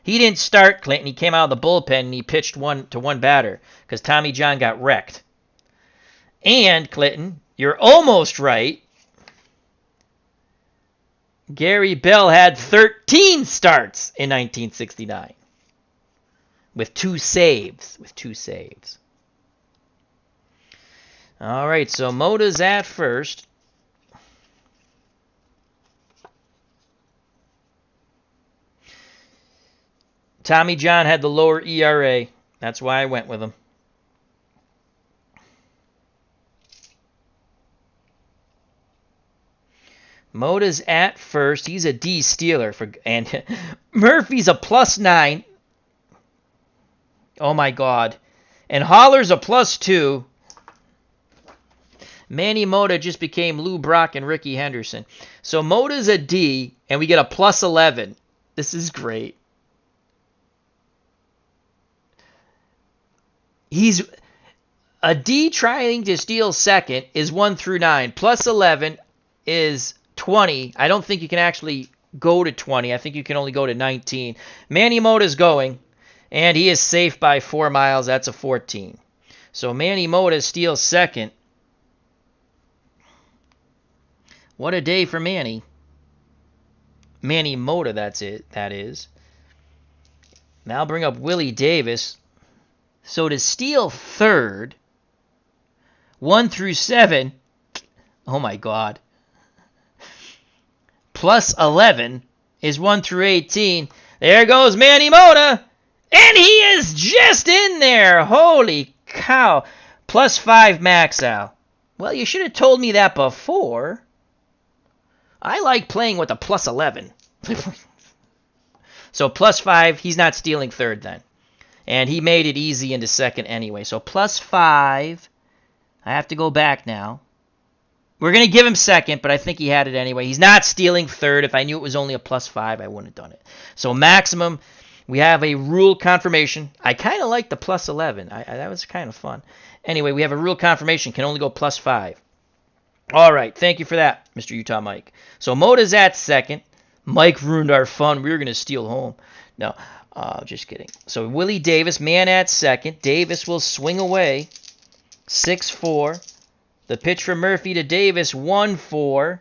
He didn't start, Clinton. He came out of the bullpen and he pitched one batter because Tommy John got wrecked. And, Clinton, you're almost right. Gary Bell had 13 starts in 1969 with 2 saves. All right, so Mota's at first. Tommy John had the lower ERA. That's why I went with him. Mota's at first. He's a D stealer and Murphy's a +9. Oh my God. And Holler's a +2. Manny Mota just became Lou Brock and Ricky Henderson. So Mota's a D, and we get a +11. This is great. He's a D trying to steal second is 1 through 9. Plus 11 is 20. I don't think you can actually go to 20. I think you can only go to 19. Manny Mota's going, and he is safe by 4 miles. That's a 14. So Manny Mota steals second. What a day for Manny. Manny Mota, that is. Now I'll bring up Willie Davis. So to steal third, 1 through 7, oh my God. Plus 11 is 1 through 18. There goes Manny Mota. And he is just in there. Holy cow. Plus 5 max out. Well, you should have told me that before. I like playing with a plus 11. So plus 5, he's not stealing third then. And he made it easy into second anyway. So plus 5. I have to go back now. We're going to give him second, but I think he had it anyway. He's not stealing third. If I knew it was only a plus 5, I wouldn't have done it. So maximum, we have a rule confirmation. I kind of like the plus 11. That was kind of fun. Anyway, we have a rule confirmation. Can only go plus 5. All right. Thank you for that, Mr. Utah Mike. So Mota's at second. Mike ruined our fun. We were going to steal home. No, just kidding. So Willie Davis, man at second. Davis will swing away. 6-4. The pitch from Murphy to Davis, 1-4.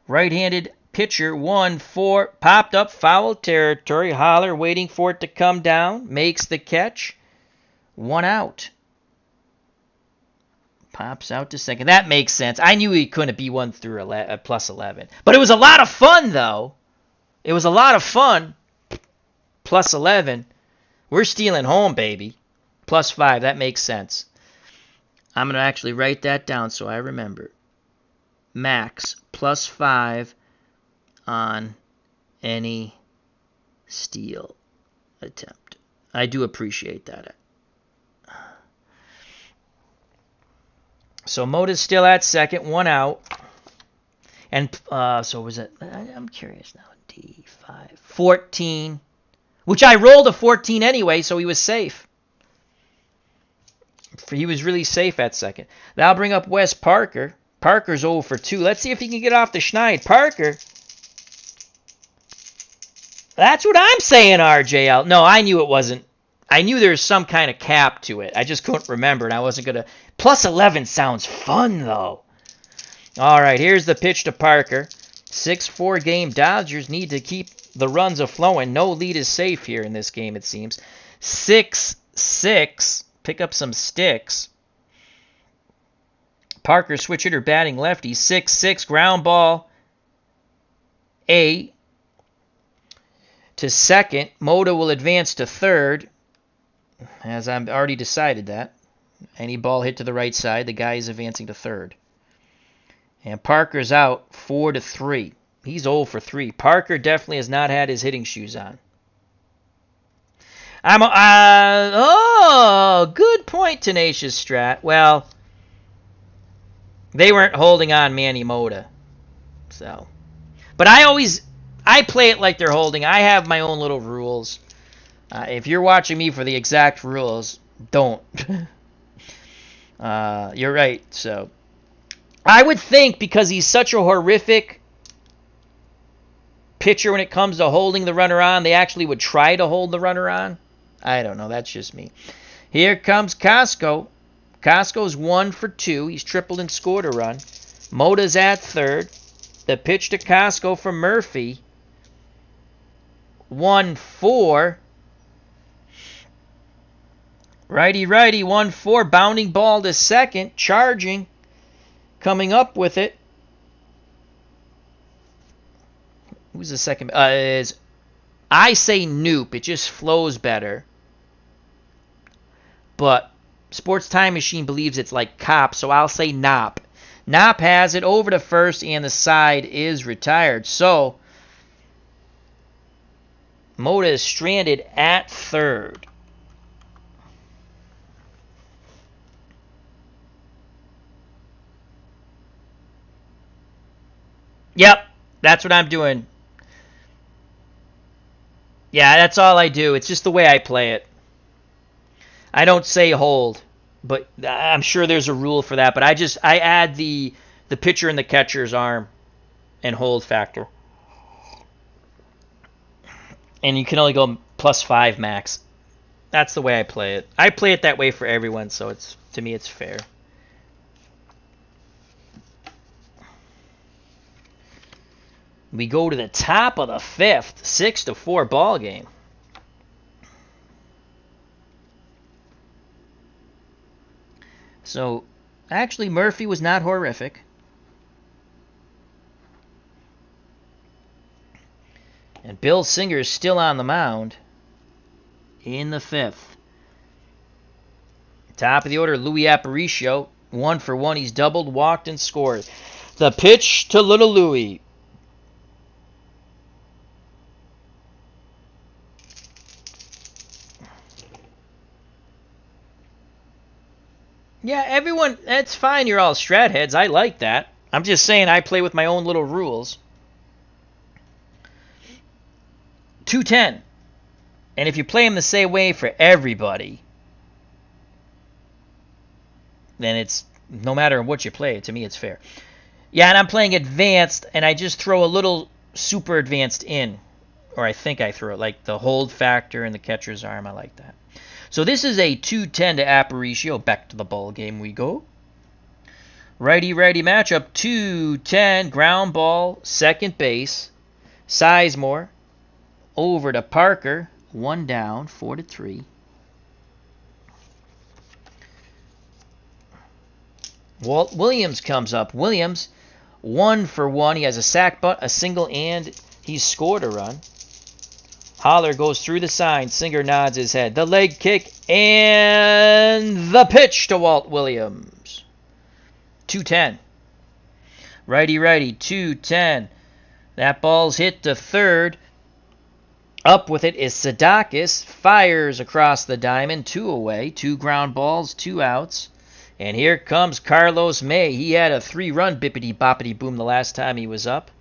Right-handed pitcher, 1-4. Popped up, foul territory. Holler waiting for it to come down. Makes the catch. 1 out. Pops out to second. That makes sense. I knew he couldn't be 1 through plus 11. But it was a lot of fun, though. It was a lot of fun. Plus 11. We're stealing home, baby. Plus 5. That makes sense. I'm going to actually write that down so I remember. Max plus 5 on any steal attempt. I do appreciate that. So Mota's still at second, 1 out. And so was it, I'm curious now, D5, 14, which I rolled a 14 anyway, so he was safe. He was really safe at second. Now I'll bring up Wes Parker. Parker's 0 for 2. Let's see if he can get off the schneid. Parker. That's what I'm saying, RJL. No, I knew it wasn't. I knew there was some kind of cap to it. I just couldn't remember, and I wasn't going to. Plus 11 sounds fun, though. All right, here's the pitch to Parker. 6-4 game. Dodgers need to keep the runs a-flowing. No lead is safe here in this game, it seems. 6-6. Pick up some sticks. Parker, switch hitter, batting lefty. 6-6, ground ball. A to second. Mota will advance to third, as I've already decided that. Any ball hit to the right side, the guy is advancing to third. And Parker's out 4-3. He's 0 for 3. Parker definitely has not had his hitting shoes on. Good point, Tenacious Strat. Well, they weren't holding on Manny Mota. So, but I play it like they're holding. I have my own little rules. If you're watching me for the exact rules, don't. You're right. So, I would think because he's such a horrific pitcher when it comes to holding the runner on, they actually would try to hold the runner on. I don't know. That's just me. Here comes Costco. Costco's 1 for 2. He's tripled and scored a run. Mota's at third. The pitch to Costco from Murphy. 1-4. Righty, 1-4. Bounding ball to second. Charging. Coming up with it. Who's the second? I say Noop. It just flows better. But Sports Time Machine believes it's like Cop, so I'll say Nop. Nop has it over to first, and the side is retired. So, Mota is stranded at third. Yep, that's what I'm doing. Yeah, that's all I do. It's just the way I play it. I don't say hold, but I'm sure there's a rule for that. But I add the pitcher and the catcher's arm and hold factor. And you can only go +5 max. That's the way I play it. I play it that way for everyone, so to me it's fair. We go to the top of the 5th, 6-4 ball game. So, actually, Murphy was not horrific. And Bill Singer is still on the mound in the 5th. Top of the order, Louis Aparicio. 1 for 1. He's doubled, walked, and scored. The pitch to little Louis. Yeah, everyone, that's fine. You're all Strat heads. I like that. I'm just saying I play with my own little rules. 210. And if you play them the same way for everybody, then it's, no matter what you play, to me it's fair. Yeah, and I'm playing advanced, and I just throw a little super advanced in. Or I think I throw it, like the hold factor and the catcher's arm. I like that. So this is a 210 to Aparicio. Back to the ball game we go. Righty-righty matchup. 210, ground ball, second base. Sizemore over to Parker. 1 down, 4-3. Walt Williams comes up. Williams, 1 for 1. He has a sac bunt, a single, and he's scored a run. Holler goes through the sign. Singer nods his head. The leg kick and the pitch to Walt Williams. 210. Righty-righty, 210. That ball's hit to third. Up with it is Sadakis. Fires across the diamond. 2 away. 2 ground balls, 2 outs. And here comes Carlos May. He had a 3-run bippity-boppity-boom the last time he was up.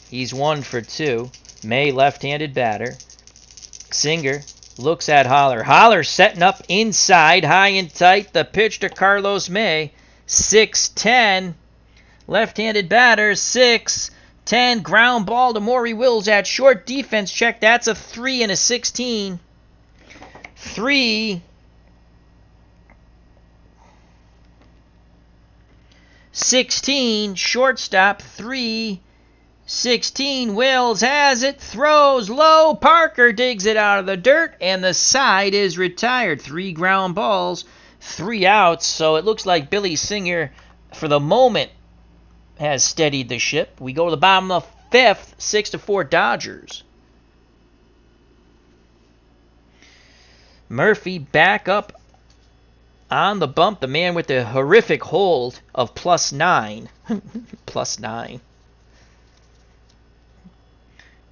He's 1 for 2. May, left-handed batter. Singer looks at Holler. Holler setting up inside, high and tight. The pitch to Carlos May. 6-10. Left-handed batter. 6-10. Ground ball to Maury Wills at short. Defense check. That's a 3 and a 16. 3. 16. Shortstop. 3. 16, Wills has it, throws low, Parker digs it out of the dirt, and the side is retired. 3 ground balls, 3 outs, so it looks like Billy Singer, for the moment, has steadied the ship. We go to the bottom of the 5th, 6-4 Dodgers. Murphy back up on the bump, the man with the horrific hold of +9. +9.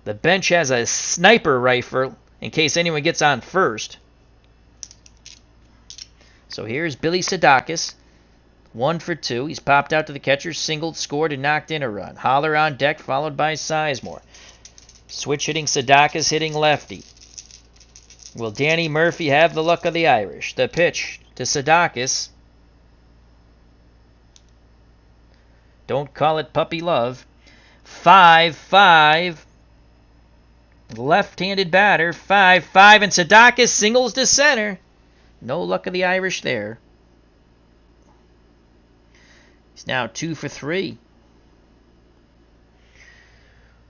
The bench has a sniper rifle in case anyone gets on first. So here's Billy Sadakis. 1 for 2. He's popped out to the catcher, singled, scored, and knocked in a run. Holler on deck, followed by Sizemore. Switch hitting Sadakis, hitting lefty. Will Danny Murphy have the luck of the Irish? The pitch to Sadakis. Don't call it puppy love. 5-5. Left-handed batter, 5-5, and Sadakis singles to center. No luck of the Irish there. He's now 2 for 3.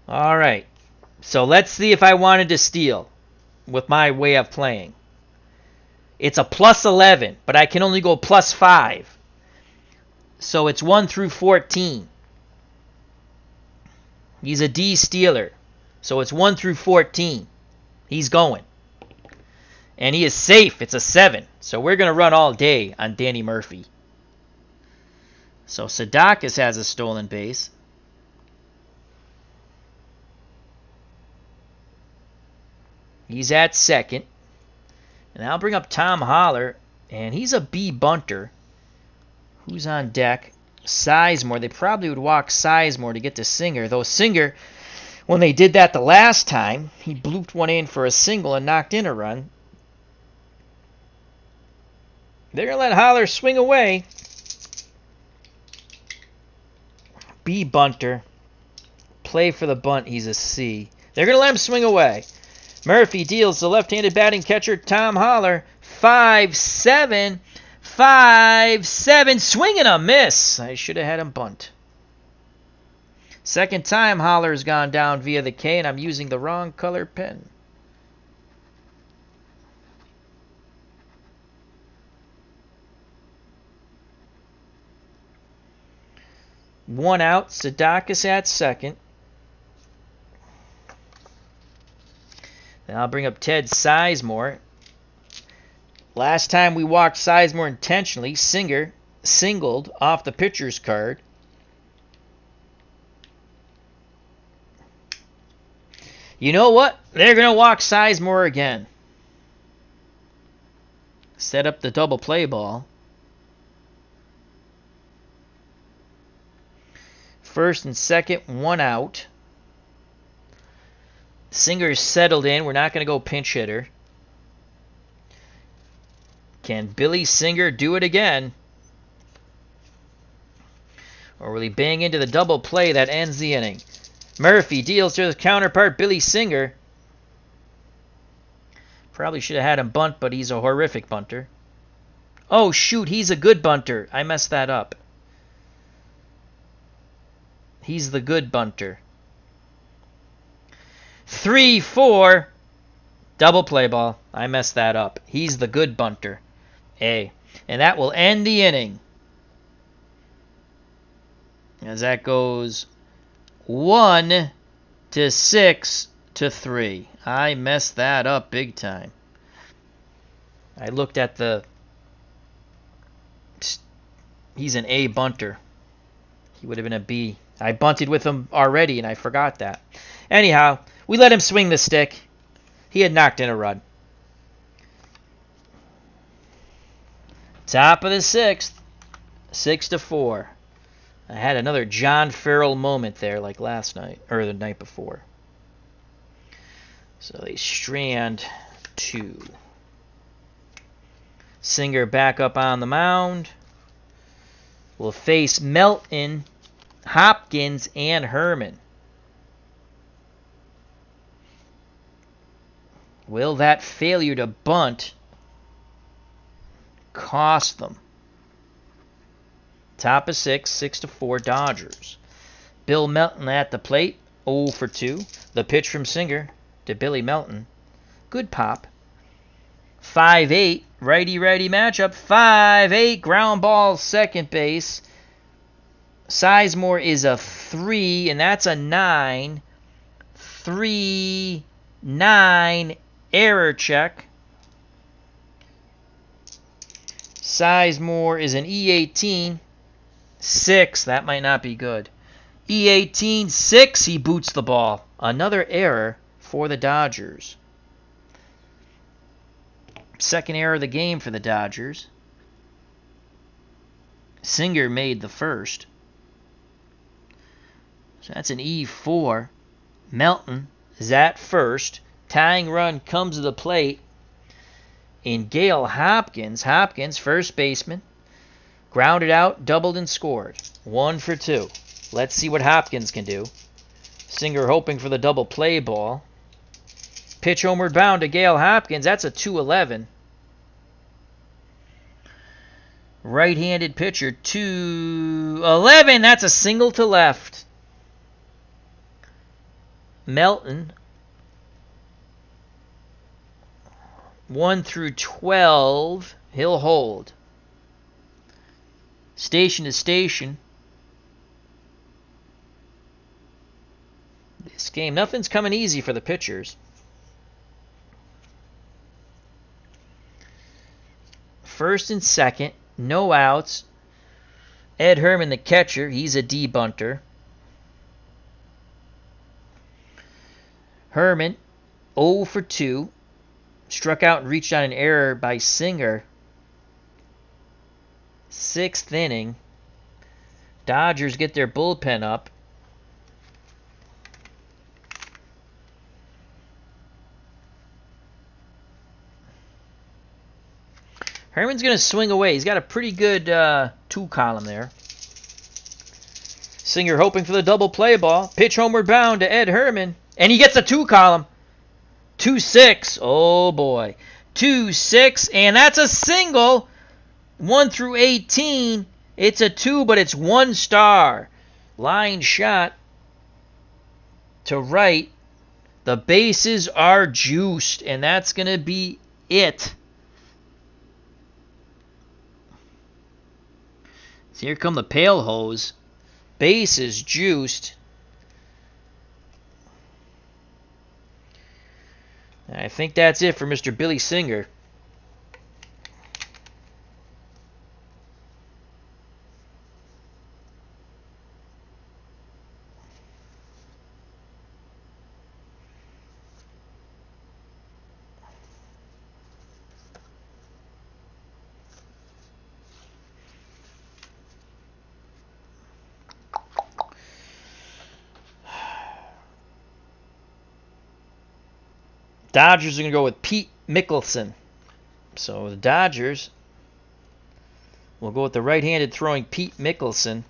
All right. So let's see if I wanted to steal with my way of playing. It's a +11, but I can only go +5. So it's 1 through 14. He's a D stealer. So it's 1 through 14. He's going. And he is safe. It's a 7. So we're going to run all day on Danny Murphy. So Sadakis has a stolen base. He's at second. And I'll bring up Tom Holler. And he's a B bunter. Who's on deck? Sizemore. They probably would walk Sizemore to get to Singer. Though Singer, when they did that the last time, he blooped one in for a single and knocked in a run. They're going to let Holler swing away. B bunter. Play for the bunt. He's a C. They're going to let him swing away. Murphy deals the left-handed batting catcher, Tom Holler. 5-7. 5-7. Swing and a miss. I should have had him bunt. Second time Holler's gone down via the K, and I'm using the wrong color pen. One out. Sadakis at second. Then I'll bring up Ted Sizemore. Last time we walked Sizemore intentionally, Singer singled off the pitcher's card. You know what? They're going to walk Sizemore again. Set up the double play ball. First and second, one out. Singer's settled in. We're not going to go pinch hitter. Can Billy Singer do it again? Or will he bang into the double play that ends the inning? Murphy deals to his counterpart, Billy Singer. Probably should have had him bunt, but he's a horrific bunter. Oh, shoot, he's a good bunter. I messed that up. He's the good bunter. 3-4. Double play ball. I messed that up. He's the good bunter. A. And that will end the inning. As that goes 1-6-3. I messed that up big time. I looked at the... He's an A bunter. He would have been a B. I bunted with him already, and I forgot that. Anyhow, we let him swing the stick. He had knocked in a run. Top of the sixth. 6-4. I had another John Farrell moment there like last night, or the night before. So they strand 2. Singer back up on the mound. Will face Melton, Hopkins, and Herman. Will that failure to bunt cost them? Top of 6, 6-4 Dodgers. Bill Melton at the plate, 0 for 2. The pitch from Singer to Billy Melton. Good pop. 5-8, righty-righty matchup. 5-8, ground ball, second base. Sizemore is a 3, and that's a 9. 3-9, error check. Sizemore is an E18. 6, that might not be good. E18, 6, he boots the ball. Another error for the Dodgers. Second error of the game for the Dodgers. Singer made the first. So that's an E4. Melton is at first. Tying run comes to the plate. In Gale Hopkins. Hopkins, first baseman. Grounded out, doubled, and scored. 1 for 2. Let's see what Hopkins can do. Singer hoping for the double play ball. Pitch homeward bound to Gale Hopkins. That's a 2-11. Right-handed pitcher, 2-11. That's a single to left. Melton, 1 through 12. He'll hold. Station to station. This game, nothing's coming easy for the pitchers. First and second, no outs. Ed Herman, the catcher, he's a D bunter. Herman, 0 for 2. Struck out and reached on an error by Singer. 6th inning. Dodgers get their bullpen up. Herman Herman's going to swing away. He's got a pretty good 2-column there. Singer hoping for the double play ball. Pitch homeward bound to Ed Herman. And he gets a 2-column. 2-6. Oh, boy. 2-6. And that's a single. 1 through 18. It's a 2, but it's 1 star. Line shot to right. The bases are juiced. And that's going to be it. So here come the pail hose. Bases juiced. I think that's it for Mr. Billy Singer. Dodgers are going to go with Pete Mickelson. So the Dodgers will go with the right-handed throwing Pete Mickelson.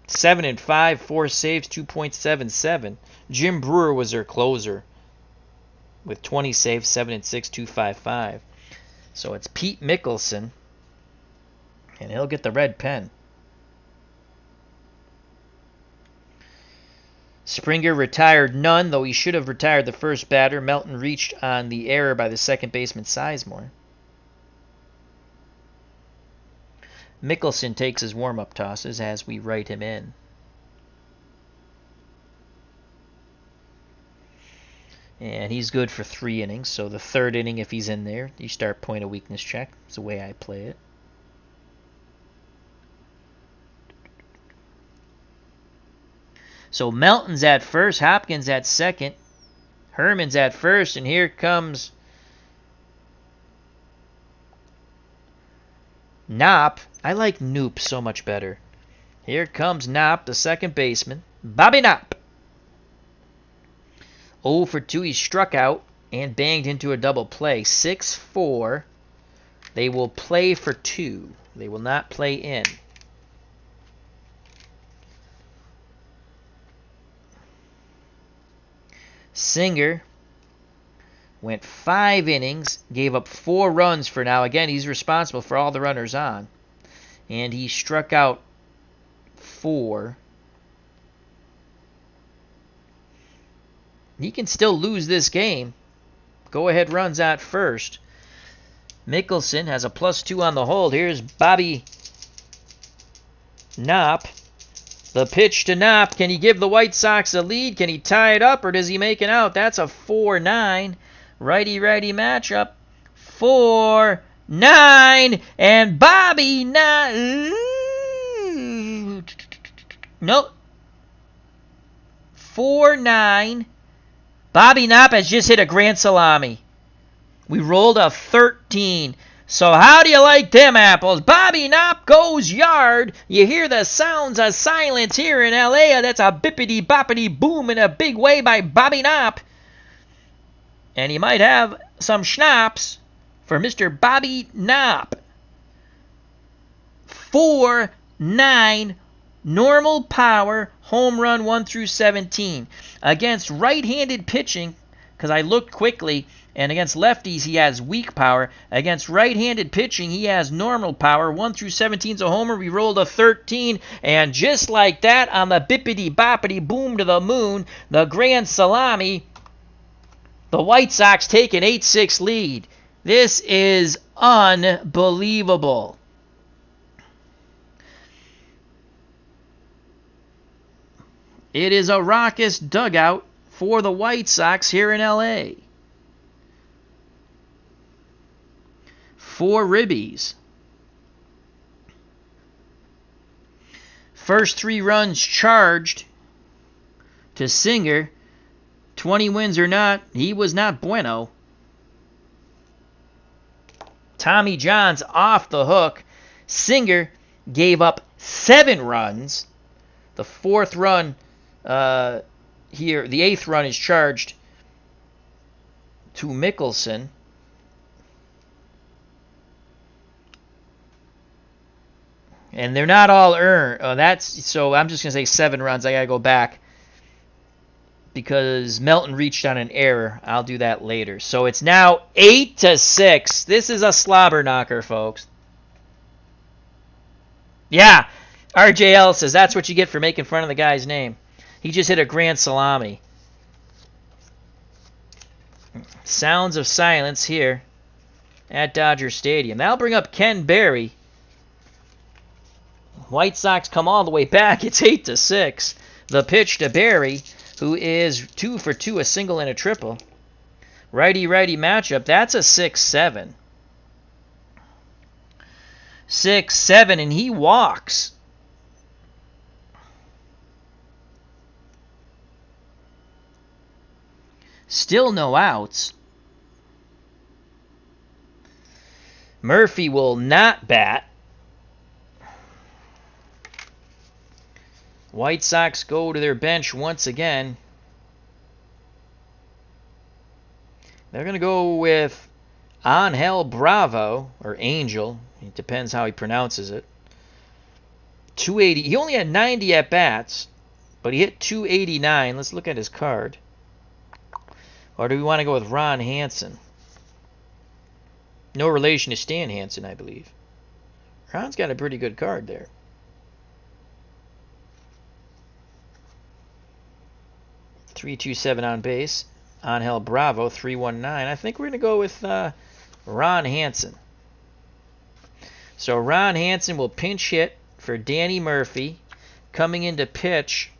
7-5, 4 saves, 2.77. Jim Brewer was their closer with 20 saves, 7-6, 2.55. So it's Pete Mickelson, and he'll get the red pen. Springer retired none, though he should have retired the first batter. Melton reached on the error by the second baseman Sizemore. Mickelson takes his warm-up tosses as we write him in. And he's good for 3 innings, so the 3rd inning, if he's in there, you start point of weakness check. It's the way I play it. So Melton's at first, Hopkins at second, Herman's at first, and here comes Knopp. I like Knoop so much better. Here comes Knopp, the second baseman. Bobby Knopp. 0 for 2. He struck out and banged into a double play. 6-4. They will play for 2. They will not play in. Singer went 5 innings, gave up 4 runs for now. Again, he's responsible for all the runners on. And he struck out 4. He can still lose this game. Go-ahead runs out first. Mickelson has a +2 on the hold. Here's Bobby Knopp. The pitch to Knopp. Can he give the White Sox a lead? Can he tie it up, or does he make it out? That's a 4-9. Righty-righty matchup. 4-9. And Bobby Knopp. Nope. 4-9. Bobby Knopp has just hit a grand salami. We rolled a 13. So how do you like them apples? Bobby Knopp goes yard. You hear the sounds of silence here in L.A. That's a bippity-boppity boom in a big way by Bobby Knopp. And he might have some schnapps for Mr. Bobby Knopp. 4-9 normal power home run 1 through 17. Against right-handed pitching, because I looked quickly, and against lefties, he has weak power. Against right-handed pitching, he has normal power. 1 through 17 is a homer. We rolled a 13. And just like that, on the bippity-boppity boom to the moon, the grand salami, the White Sox take an 8-6 lead. This is unbelievable. It is a raucous dugout for the White Sox here in L.A. 4 ribbies. First 3 runs charged to Singer. 20 wins or not, he was not bueno. Tommy John's off the hook. Singer gave up 7 runs. The 4th run here, the 8th run is charged to Mickelson. And they're not all earned. So I'm just going to say 7 runs. I got to go back because Melton reached on an error. I'll do that later. So it's now 8-6. This is a slobber knocker, folks. Yeah, RJL says that's what you get for making fun of the guy's name. He just hit a grand salami. Sounds of silence here at Dodger Stadium. That'll bring up Ken Berry. White Sox come all the way back. It's 8-6. The pitch to Berry, who is 2 for 2, a single and a triple. Righty-righty matchup. That's a 6-7. 6-7, and he walks. Still no outs. Murphy will not bat. White Sox go to their bench once again. They're going to go with Angel Bravo, or Angel. It depends how he pronounces it. 280. He only had 90 at-bats, but he hit 289. Let's look at his card. Or do we want to go with Ron Hansen? No relation to Stan Hansen, I believe. Ron's got a pretty good card there. .327 on base. Angel Bravo, 319. I think we're going to go with Ron Hansen. So Ron Hansen will pinch hit for Danny Murphy. Coming into pitch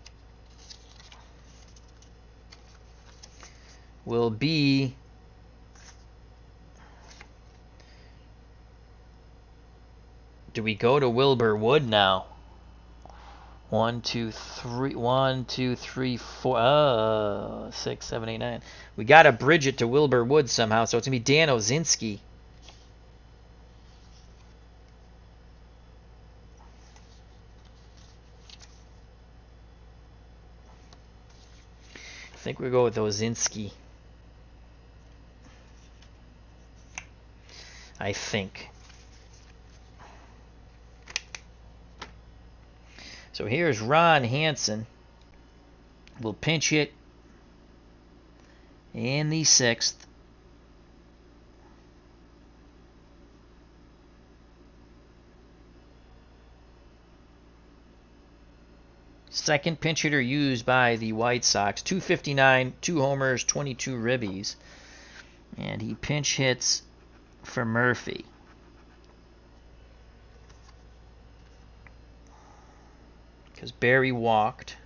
will be do we go to Wilbur Wood now? 1, 2, 3, 1, 2, 3, 4, 6, 7, 8, 9. We got to bridge it to Wilbur Wood somehow, so it's going to be Dan Ozinski. I think we'll go with Ozinski. I think. So here's Ron Hansen. Will pinch hit in the 6th. Second pinch hitter used by the White Sox. 259, 2 homers, 22 ribbies. And he pinch hits for Murphy. Because Barry walked.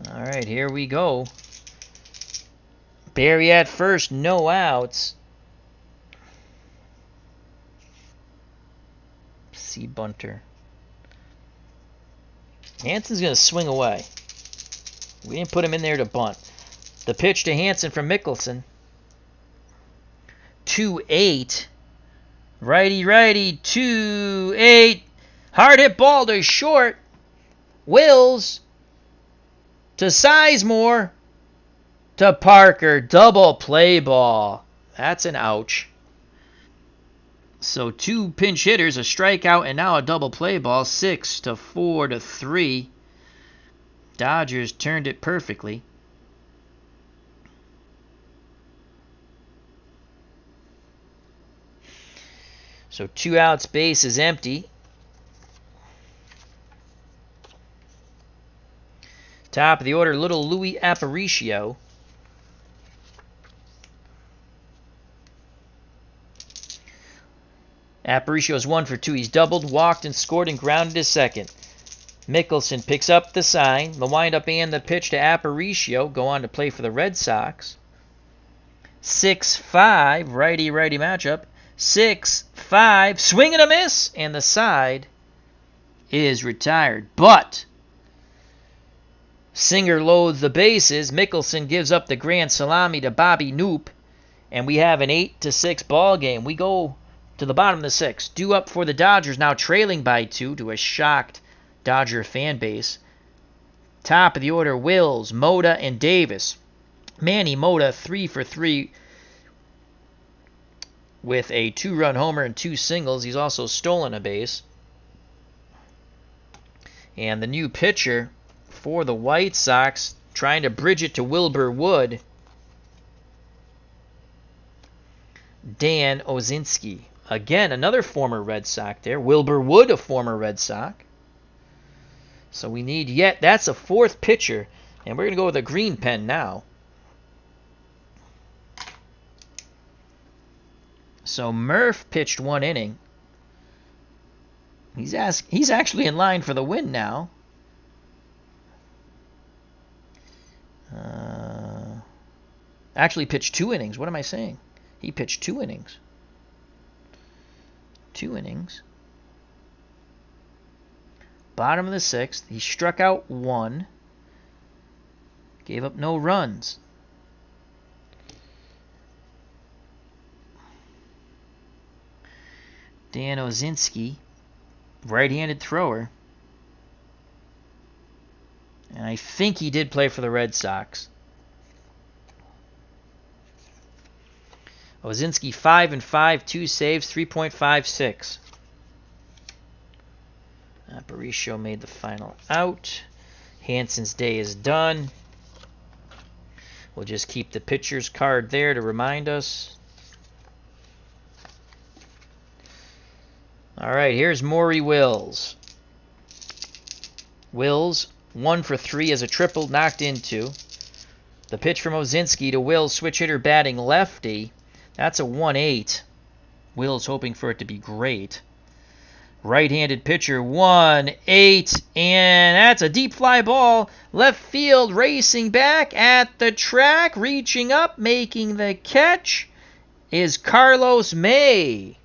All right, here we go. Barry at first, no outs. C. Bunter. Hansen's going to swing away. We didn't put him in there to bunt. The pitch to Hansen from Mickelson. 2-8. Righty, 2-8. Hard hit ball to short. Wills to Sizemore to Parker. Double play ball. That's an ouch. So 2 pinch hitters, a strikeout, and now a double play ball. 6-4-3. Dodgers turned it perfectly. So 2 outs, base is empty. Top of the order, little Louis Aparicio. Aparicio's 1 for 2. He's doubled, walked, and scored and grounded to second. Mickelson picks up the sign. The windup and the pitch to Aparicio go on to play for the Red Sox. 6-5, righty-righty matchup. 6-5, swing and a miss, and the side is retired. But Singer loads the bases. Mickelson gives up the grand salami to Bobby Knoop, and we have an 8-6 ball game. We go to the bottom of the 6th. Due up for the Dodgers, now trailing by 2 to a shocked Dodger fan base. Top of the order, Wills, Mota, and Davis. Manny Mota, 3 for 3 with a 2-run homer and 2 singles. He's also stolen a base. And the new pitcher for the White Sox, trying to bridge it to Wilbur Wood, Dan Ozinski. Again, another former Red Sox there. Wilbur Wood, a former Red Sox. So we need that's a 4th pitcher. And we're going to go with a green pen now. So Murph pitched 1 inning. He's actually in line for the win now. Actually pitched 2 innings. What am I saying? He pitched 2 innings. 2 innings. Bottom of the 6th. He struck out 1. Gave up no runs. Dan Ozinski, right-handed thrower. And I think he did play for the Red Sox. Ozinski 5-5, 2 saves, 3.56. Aparicio made the final out. Hansen's day is done. We'll just keep the pitcher's card there to remind us. All right, here's Maury Wills. Wills, 1 for 3 as a triple, knocked into. The pitch from Ozinski to Wills, switch hitter batting lefty. That's a 1-8. Wills hoping for it to be great. Right-handed pitcher, 1-8, and that's a deep fly ball. Left field racing back at the track, reaching up, making the catch is Carlos May.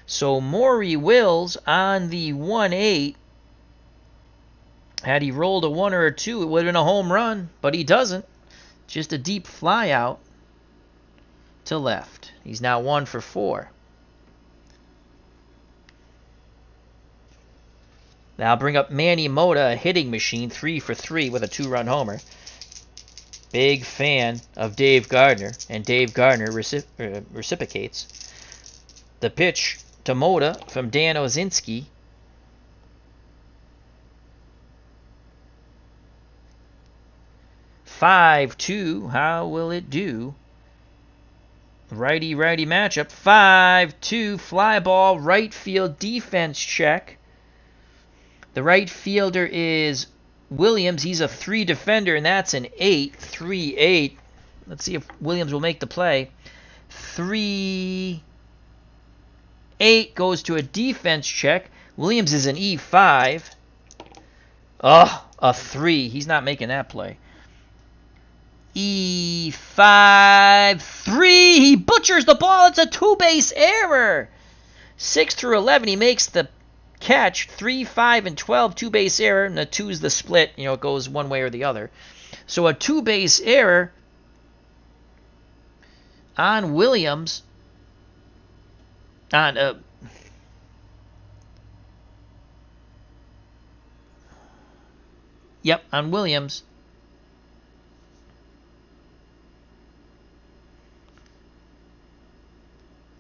So Maury Wills on the 1-8. Had he rolled a 1 or a 2, it would have been a home run, but he doesn't. Just a deep fly out to left. He's now 1 for 4. Now I'll bring up Manny Mota, a hitting machine, 3 for 3 with a 2-run homer. Big fan of Dave Gardner, and Dave Gardner reciprocates. The pitch to Mota from Dan Ozinski. "5-2, how will it do?" Righty-righty matchup. 5-2, fly ball, right field defense check. The right fielder is Williams. He's a 3 defender, and that's an 8. 3-8. Let's see if Williams will make the play. 3-8 goes to a defense check. Williams is an E5. Oh, a 3. He's not making that play. E5, 3. He butchers the ball. It's a 2-base error. 6 through 11, he makes the catch. 3, 5, and 12, 2-base error. And the 2 is the split. You know, it goes one way or the other. So a 2-base error on Williams. On Williams.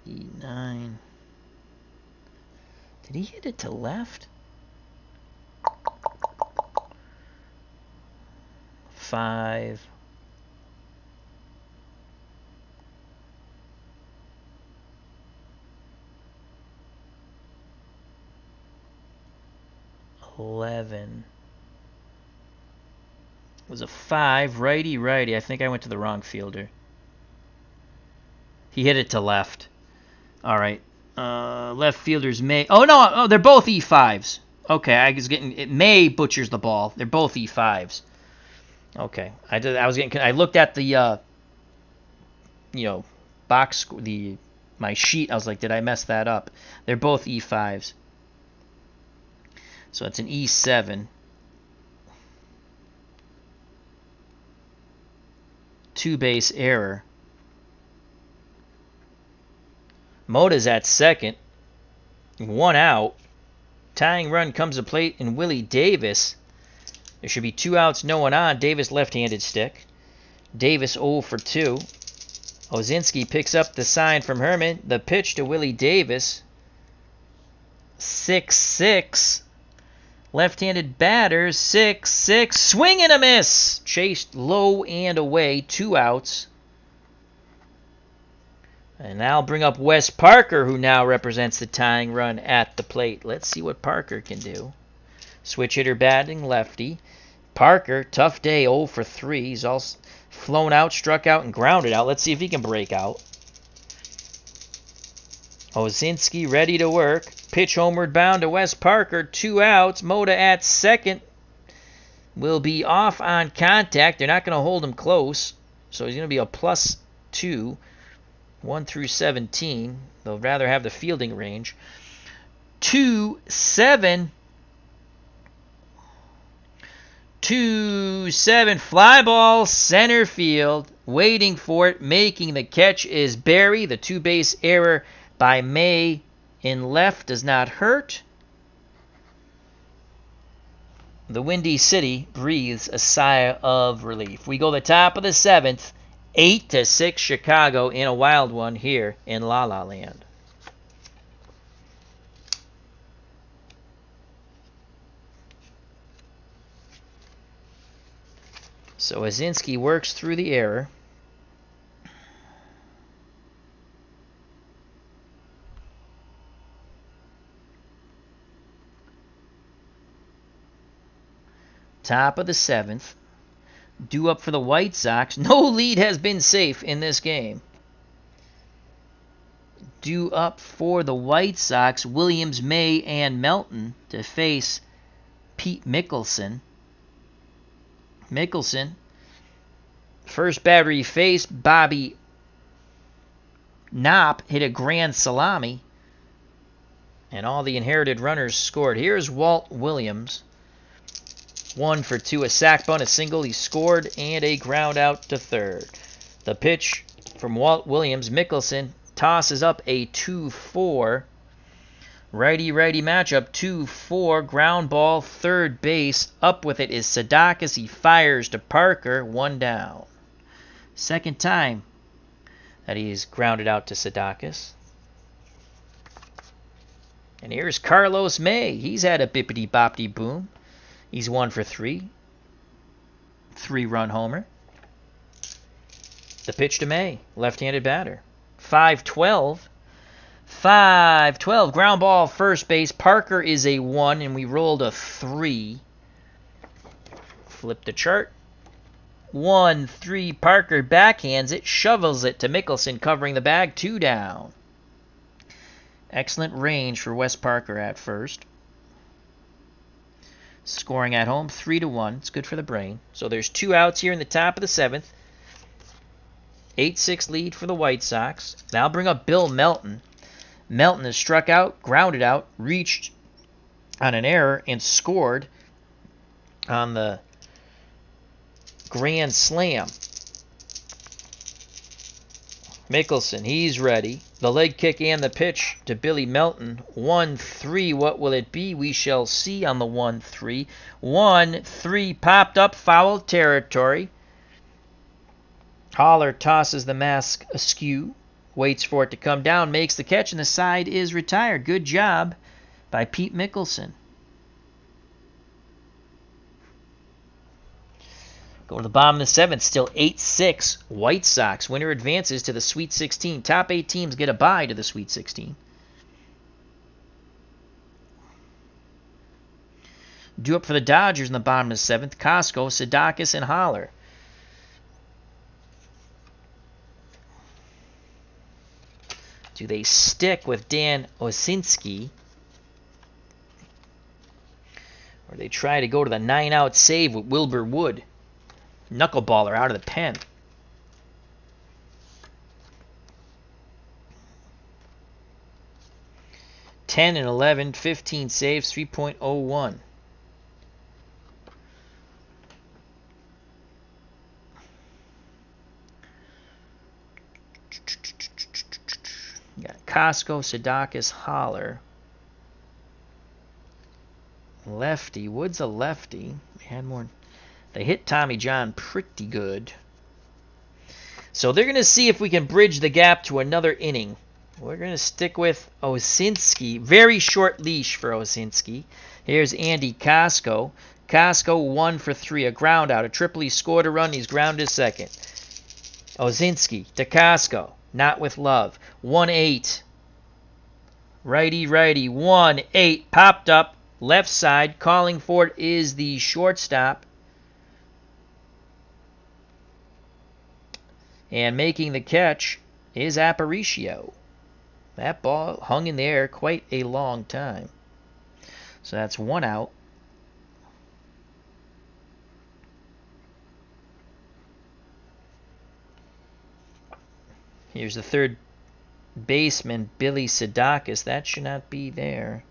E9. Did he hit it to left? 5. $11. It was a 5, righty-righty. I think I went to the wrong fielder. He hit it to left. All right. Left fielders May. Oh, no. Oh, they're both E5s. Okay, I was getting... May butchers the ball. They're both E5s. Okay. I looked at the, box... my sheet. I was like, did I mess that up? They're both E5s. So it's an E7. 2-base error. Mota's at second. 1 out. Tying run comes to plate in Willie Davis. There should be 2 outs, no one on. Davis left-handed stick. Davis 0 for 2. Osinski picks up the sign from Herman. The pitch to Willie Davis. 6-6. Left-handed batter. 6-6. Swing and a miss. Chased low and away. 2 outs. And now I'll bring up Wes Parker, who now represents the tying run at the plate. Let's see what Parker can do. Switch hitter batting lefty. Parker, tough day, 0 for 3. He's all flown out, struck out, and grounded out. Let's see if he can break out. Osinski ready to work. Pitch homeward bound to Wes Parker. 2 outs. Mota at second will be off on contact. They're not going to hold him close, so he's going to be a +2. 1 through 17. They'll rather have the fielding range. 2-7. 2-7. Fly ball center field. Waiting for it. Making the catch is Barry. The 2-base error by May in left does not hurt. The Windy City breathes a sigh of relief. We go the top of the 7th. 8-6 Chicago in a wild one here in La La Land. So Osinski works through the error. Top of the 7th. Due up for the White Sox. No lead has been safe in this game. Due up for the White Sox, Williams, May, and Melton to face Pete Mickelson. Mickelson, first batter he faced, Bobby Knopp hit a grand salami, and all the inherited runners scored. Here's Walt Williams. 1 for 2, a sac bunt, a single, he scored, and a ground out to third. The pitch from Walt Williams. Mickelson tosses up a 2-4. Righty-righty matchup, 2-4. Ground ball, third base. Up with it is Sadakis. He fires to Parker, 1 down. Second time that he's grounded out to Sadakis. And here's Carlos May. He's had a bippity-boppity boom. He's 1 for 3. 3-run homer. The pitch to May, left-handed batter. 5-12. 5-12. Ground ball, first base. Parker is a 1, and we rolled a 3. Flip the chart. 1-3. Parker backhands it, shovels it to Mickelson, covering the bag. 2 down. Excellent range for Wes Parker at first. Scoring at home, 3-1. It's good for the brain. So there's 2 outs here in the top of the 7th. 8-6 lead for the White Sox. Now I'll bring up Bill Melton. Melton has struck out, grounded out, reached on an error, and scored on the grand slam. Mickelson, he's ready. The leg kick and the pitch to Billy Melton. 1-3. What will it be? We shall see on the 1-3. 1-3. Popped up, foul territory. Haller tosses the mask askew. Waits for it to come down. Makes the catch, and the side is retired. Good job by Pete Mickelson. Go to the bottom of the 7th, still 8-6. White Sox. Winner advances to the Sweet 16. Top 8 teams get a bye to the Sweet 16. Due up for the Dodgers in the bottom of the 7th. Costco, Sadakis, and Haller. Do they stick with Dan Osinski? Or they try to go to the 9-out save with Wilbur Wood? Knuckleballer out of the pen. (10 and 11, 15 saves, 3.01. Got Costco, Sadakis, Haller. Lefty. Wood's a lefty. They hit Tommy John pretty good. So they're going to see if we can bridge the gap to another inning. We're going to stick with Osinski. Very short leash for Osinski. Here's Andy Costco. Costco 1 for 3, a ground out. A triple, he scored a run, he's grounded second. Osinski to Costco, not with love. 1-8. Righty, 1-8. Popped up, left side. Calling for it is the shortstop. And making the catch is Aparicio. That ball hung in the air quite a long time. So that's 1 out. Here's the third baseman, Billy Sadakis. That should not be there.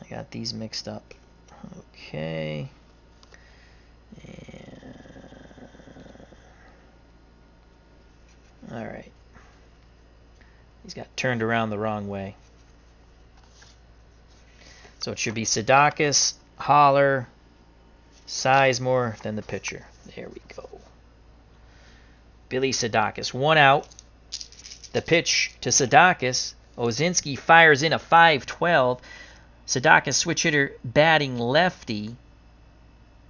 I got these mixed up. Okay. All right. He's got turned around the wrong way. So it should be Sadakis, Holler, Sizemore, then the pitcher. There we go. Billy Sadakis, 1 out. The pitch to Sadakis. Osinski fires in a 5-12. Sadakis, switch hitter, batting lefty.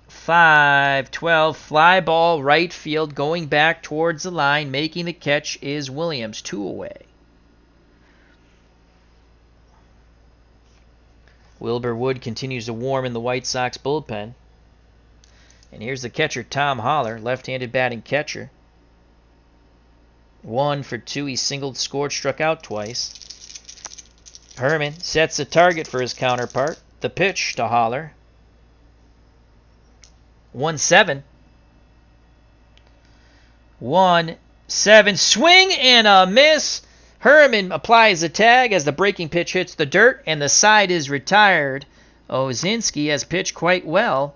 5-12, fly ball, right field, going back towards the line. Making the catch is Williams, 2 away. Wilbur Wood continues to warm in the White Sox bullpen. And here's the catcher, Tom Holler, left-handed batting catcher. 1 for 2, he singled, scored, struck out twice. Herman sets the target for his counterpart. The pitch to Holler. 1-7. 1-7. Swing and a miss. Herman applies a tag as the breaking pitch hits the dirt, and the side is retired. Osinski has pitched quite well.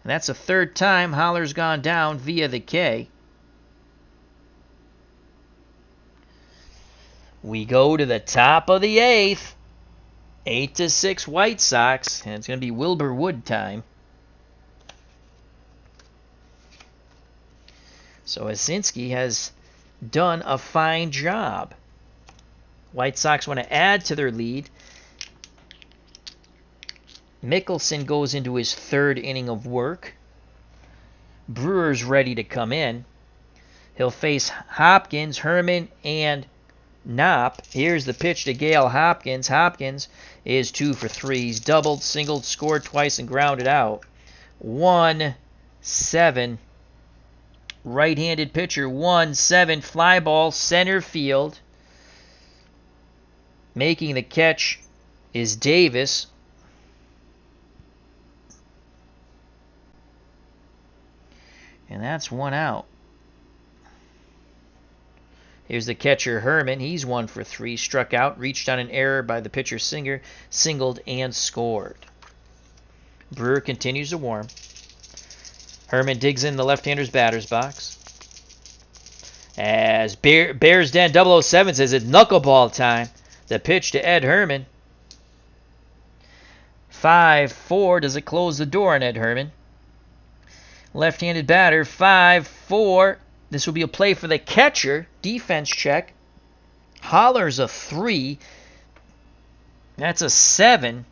And that's the third time Holler's gone down via the K. We go to the top of the 8th. 8-6 White Sox, and it's going to be Wilbur Wood time. So Osinski has done a fine job. White Sox want to add to their lead. Mickelson goes into his 3rd inning of work. Brewer's ready to come in. He'll face Hopkins, Herman, and Knopp. Here's the pitch to Gale Hopkins. Hopkins is 2 for 3. He's doubled, singled, scored twice, and grounded out. 1-7. Right-handed pitcher, 1-7. Fly ball, center field. Making the catch is Davis. And that's 1 out. Here's the catcher, Herman. He's 1 for 3. Struck out, reached on an error by the pitcher Singer, singled, and scored. Brewer continues to warm. Herman digs in the left-hander's batter's box. As Bears Den 007 says it's knuckleball time. The pitch to Ed Herman. 5-4. Does it close the door on Ed Herman? Left-handed batter, 5-4. This will be a play for the catcher. Defense check. Holler's a 3. That's a 7.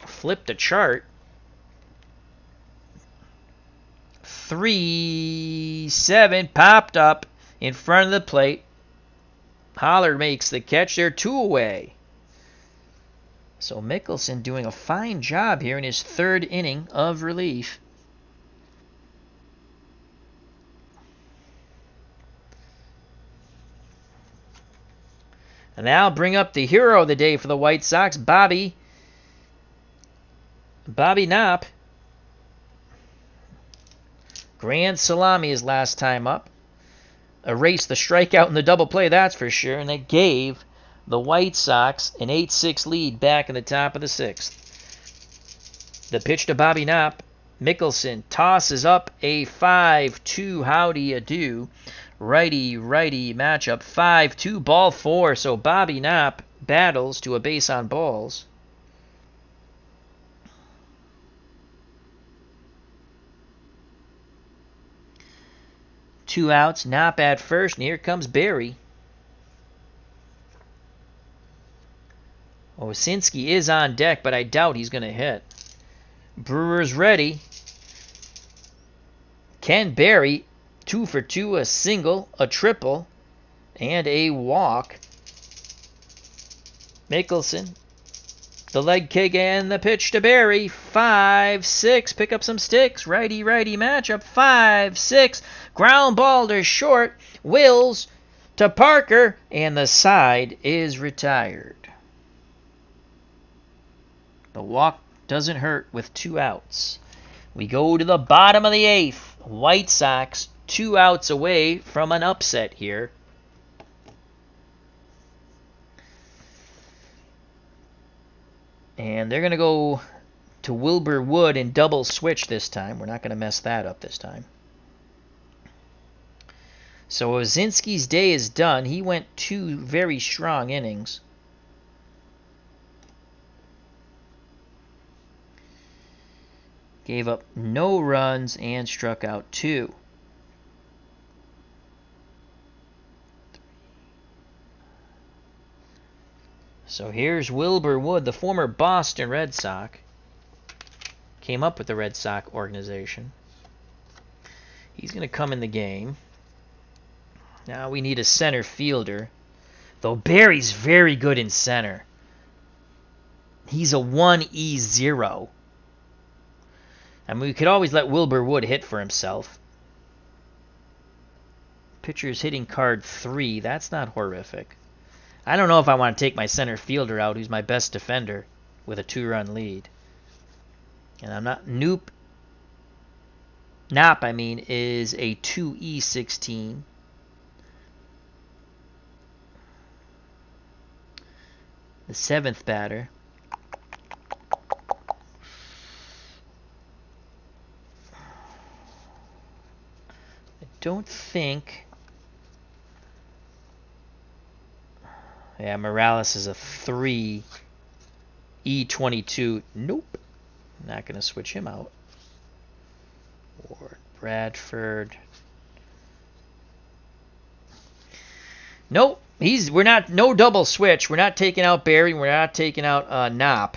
Flip the chart. 3-7. Popped up in front of the plate. Holler makes the catch. They're 2 away. So Mickelson doing a fine job here in his 3rd inning of relief. And now bring up the hero of the day for the White Sox, Bobby Knopp. Grand salami his last time up. Erased the strikeout in the double play, that's for sure. And it gave the White Sox an 8-6 lead back in the top of the 6th. The pitch to Bobby Knopp. Mickelson tosses up a 5-2. Howdy-a-do. Righty-righty matchup. 5-2, ball 4. So Bobby Knopp battles to a base on balls. 2 outs. Knopp at first, and here comes Barry. Osinski is on deck, but I doubt he's going to hit. Brewer's ready. Ken Barry, 2 for 2, a single, a triple, and a walk. Mickelson, the leg kick and the pitch to Barry. 5-6. Pick up some sticks. Righty-righty matchup. 5-6. Ground ball to short. Wills to Parker. And the side is retired. The walk doesn't hurt with 2 outs. We go to the bottom of the 8th. White Sox 2 outs away from an upset here. And they're going to go to Wilbur Wood and double switch this time. We're not going to mess that up this time. So Osinski's day is done. He went 2 very strong innings. Gave up no runs and struck out 2. So here's Wilbur Wood, the former Boston Red Sox. Came up with the Red Sox organization. He's going to come in the game. Now we need a center fielder. Though Barry's very good in center. He's a 1E0. I mean, we could always let Wilbur Wood hit for himself. Pitcher's hitting card 3. That's not horrific. I don't know if I want to take my center fielder out, who's my best defender, with a 2-run lead. And I'm not... Knopp, I mean, is a 2E16. The 7th batter. I don't think... Yeah, Morales is a 3. E22. Nope. Not going to switch him out. Ward, Bradford. Nope. We're not, no double switch. We're not taking out Barry. We're not taking out Knopp.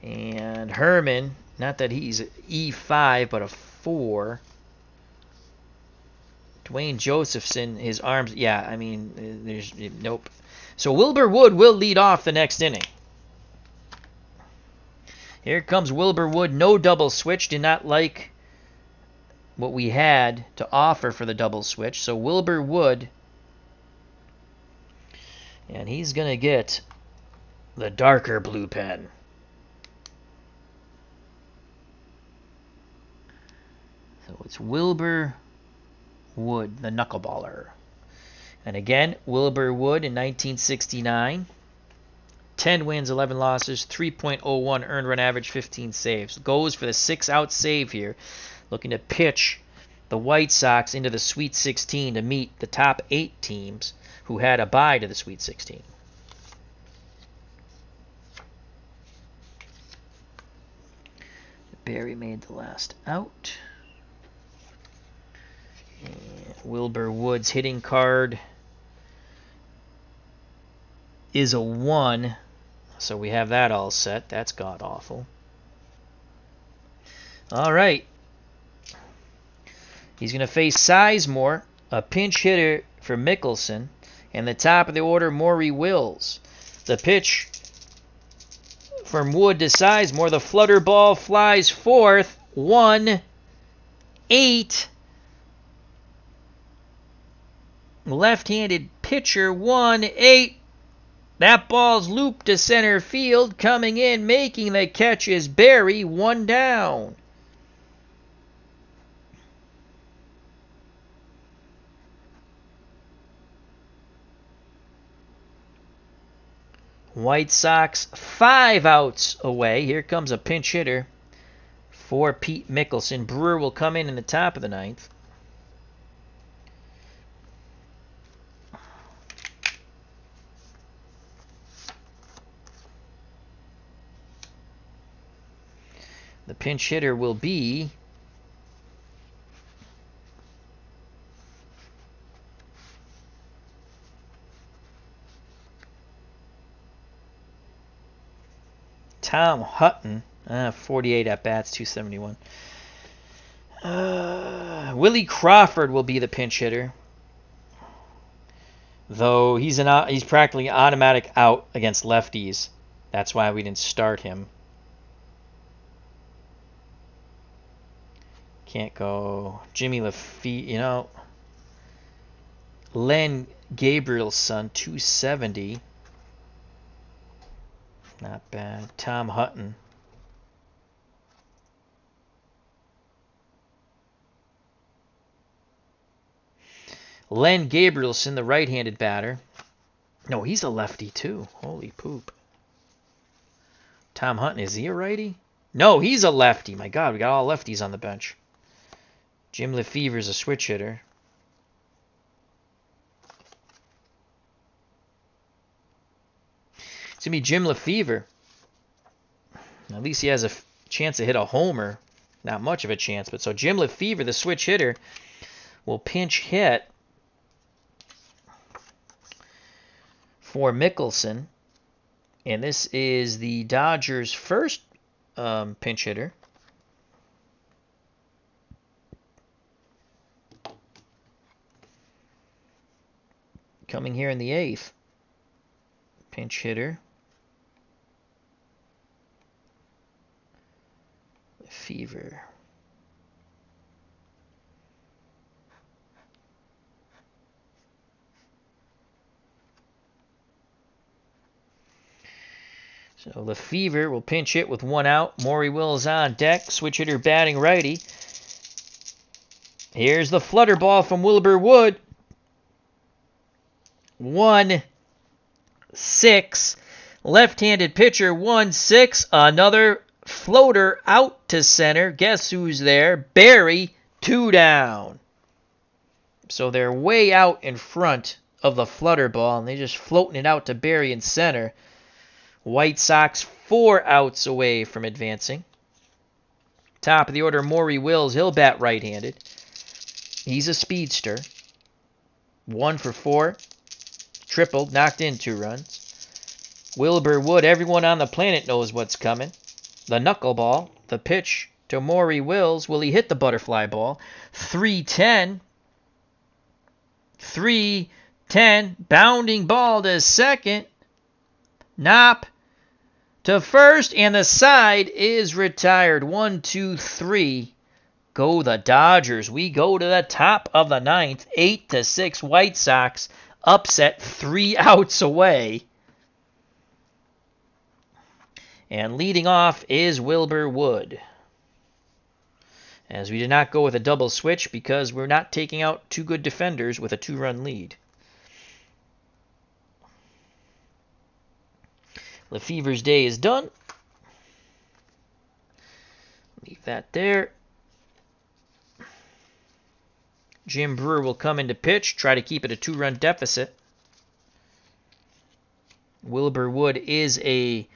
And Herman, not that he's E5, but a 4. Dwayne Josephson, his arms, yeah, I mean, there's, nope. So Wilbur Wood will lead off the next inning. Here comes Wilbur Wood, no double switch, did not like what we had to offer for the double switch. So Wilbur Wood, and he's going to get the darker blue pen. So it's Wilbur Wood, the knuckleballer. And again, Wilbur Wood in 1969. 10 wins, 11 losses, 3.01 earned run average, 15 saves. Goes for the 6-out save here. Looking to pitch the White Sox into the Sweet 16 to meet the top 8 teams who had a bye to the Sweet 16. Barry made the last out. And Wilbur Wood's hitting card is a 1. So we have that all set. That's god-awful. All right. He's going to face Sizemore, a pinch hitter for Mickelson, and the top of the order, Maury Wills. The pitch from Wood to Sizemore. The flutter ball flies forth. 1-8. Left-handed pitcher, 1-8. That ball's looped to center field. Coming in, making the catch is Barry. 1 down. White Sox 5 outs away. Here comes a pinch hitter for Pete Mickelson. Brewer will come in the top of the 9th. The pinch hitter will be Tom Hutton, 48 at-bats, 271. Willie Crawford will be the pinch hitter, though he's practically automatic out against lefties. That's why we didn't start him. Can't go Jimmy Lafite, Len Gabrielson, 270. Not bad. Tom Hutton. Len Gabrielson, the right-handed batter. No, he's a lefty too. Holy poop. Tom Hutton, is he a righty? No, he's a lefty. My God, we got all lefties on the bench. Jim Lefevre's a switch hitter. It's going to be Jim Lefevre. At least he has a chance to hit a homer. Not much of a chance, but so Jim Lefevre, the switch hitter, will pinch hit for Mickelson. And this is the Dodgers' first pinch hitter. Coming here in the 8th. Pinch hitter. Fever. So Lefevre will pinch hit with 1 out. Maury Wills on deck. Switch hitter batting righty. Here's the flutter ball from Wilbur Wood. 1-6. Left-handed pitcher, 1-6. Another floater out to center. Guess who's there? Barry, 2 down. So they're way out in front of the flutter ball, and they're just floating it out to Barry in center. White Sox 4 outs away from advancing. Top of the order, Maury Wills. He'll bat right-handed. He's a speedster. 1 for 4. Tripled, knocked in 2 runs. Wilbur Wood, everyone on the planet knows what's coming. The knuckleball, the pitch to Maury Wills. Will he hit the butterfly ball? 3-10. 3-10. Bounding ball to second. Knopp to first, and the side is retired. 1-2-3. Go the Dodgers. We go to the top of the 9th. 8-6 White Sox. Upset 3 outs away. And leading off is Wilbur Wood. As we did not go with a double switch because we're not taking out 2 good defenders with a 2-run lead. Lefevre's day is done. Leave that there. Jim Brewer will come into pitch, try to keep it a 2-run deficit. Wilbur Wood is a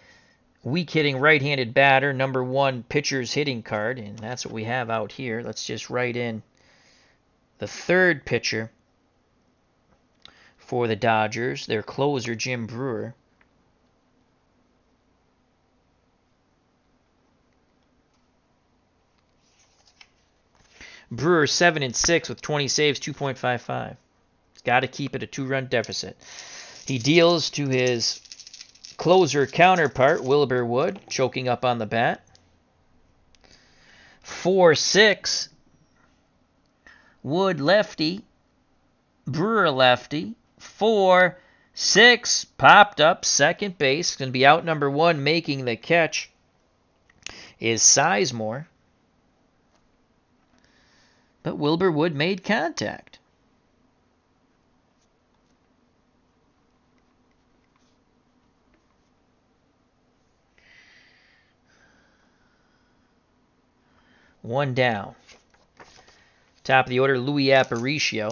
weak-hitting right-handed batter, number 1 pitcher's hitting card, and that's what we have out here. Let's just write in the 3rd pitcher for the Dodgers, their closer, Jim Brewer. Brewer 7-6 with 20 saves, 2.55. He's got to keep it a 2-run deficit. He deals to his closer counterpart, Wilbur Wood, choking up on the bat. 4-6. Wood lefty. Brewer lefty. 4-6. Popped up, second base. Going to be out number 1, making the catch is Sizemore. But Wilbur Wood made contact. One down. Top of the order, Louis Aparicio.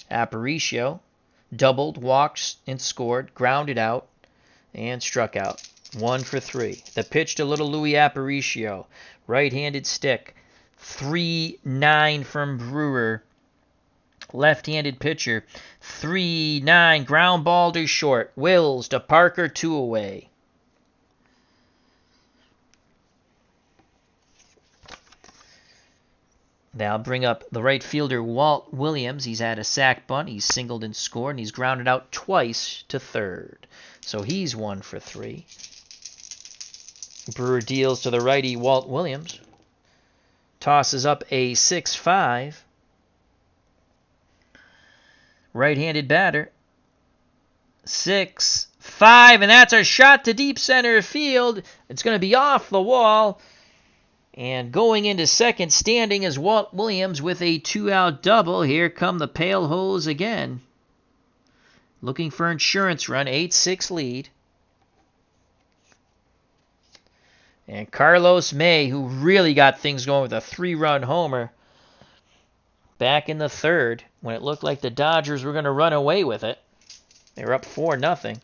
Aparicio doubled, walked, and scored, grounded out, and struck out. 1 for 3. The pitch to little Louis Aparicio. Right-handed stick. 3-9 from Brewer. Left-handed pitcher. 3-9. Ground ball to short. Wills to Parker, 2 away. Now bring up the right fielder, Walt Williams. He's had a sac bunt. He's singled and scored, and he's grounded out twice to third. So he's 1 for 3. Brewer deals to the righty, Walt Williams. Tosses up a 6-5. Right-handed batter. 6-5, and that's a shot to deep center field. It's going to be off the wall. And going into second, standing is Walt Williams with a 2-out double. Here come the Pale Hose again. Looking for insurance run, 8-6 lead. And Carlos May, who really got things going with a 3-run homer back in the third when it looked like the Dodgers were going to run away with it. They were up 4-0.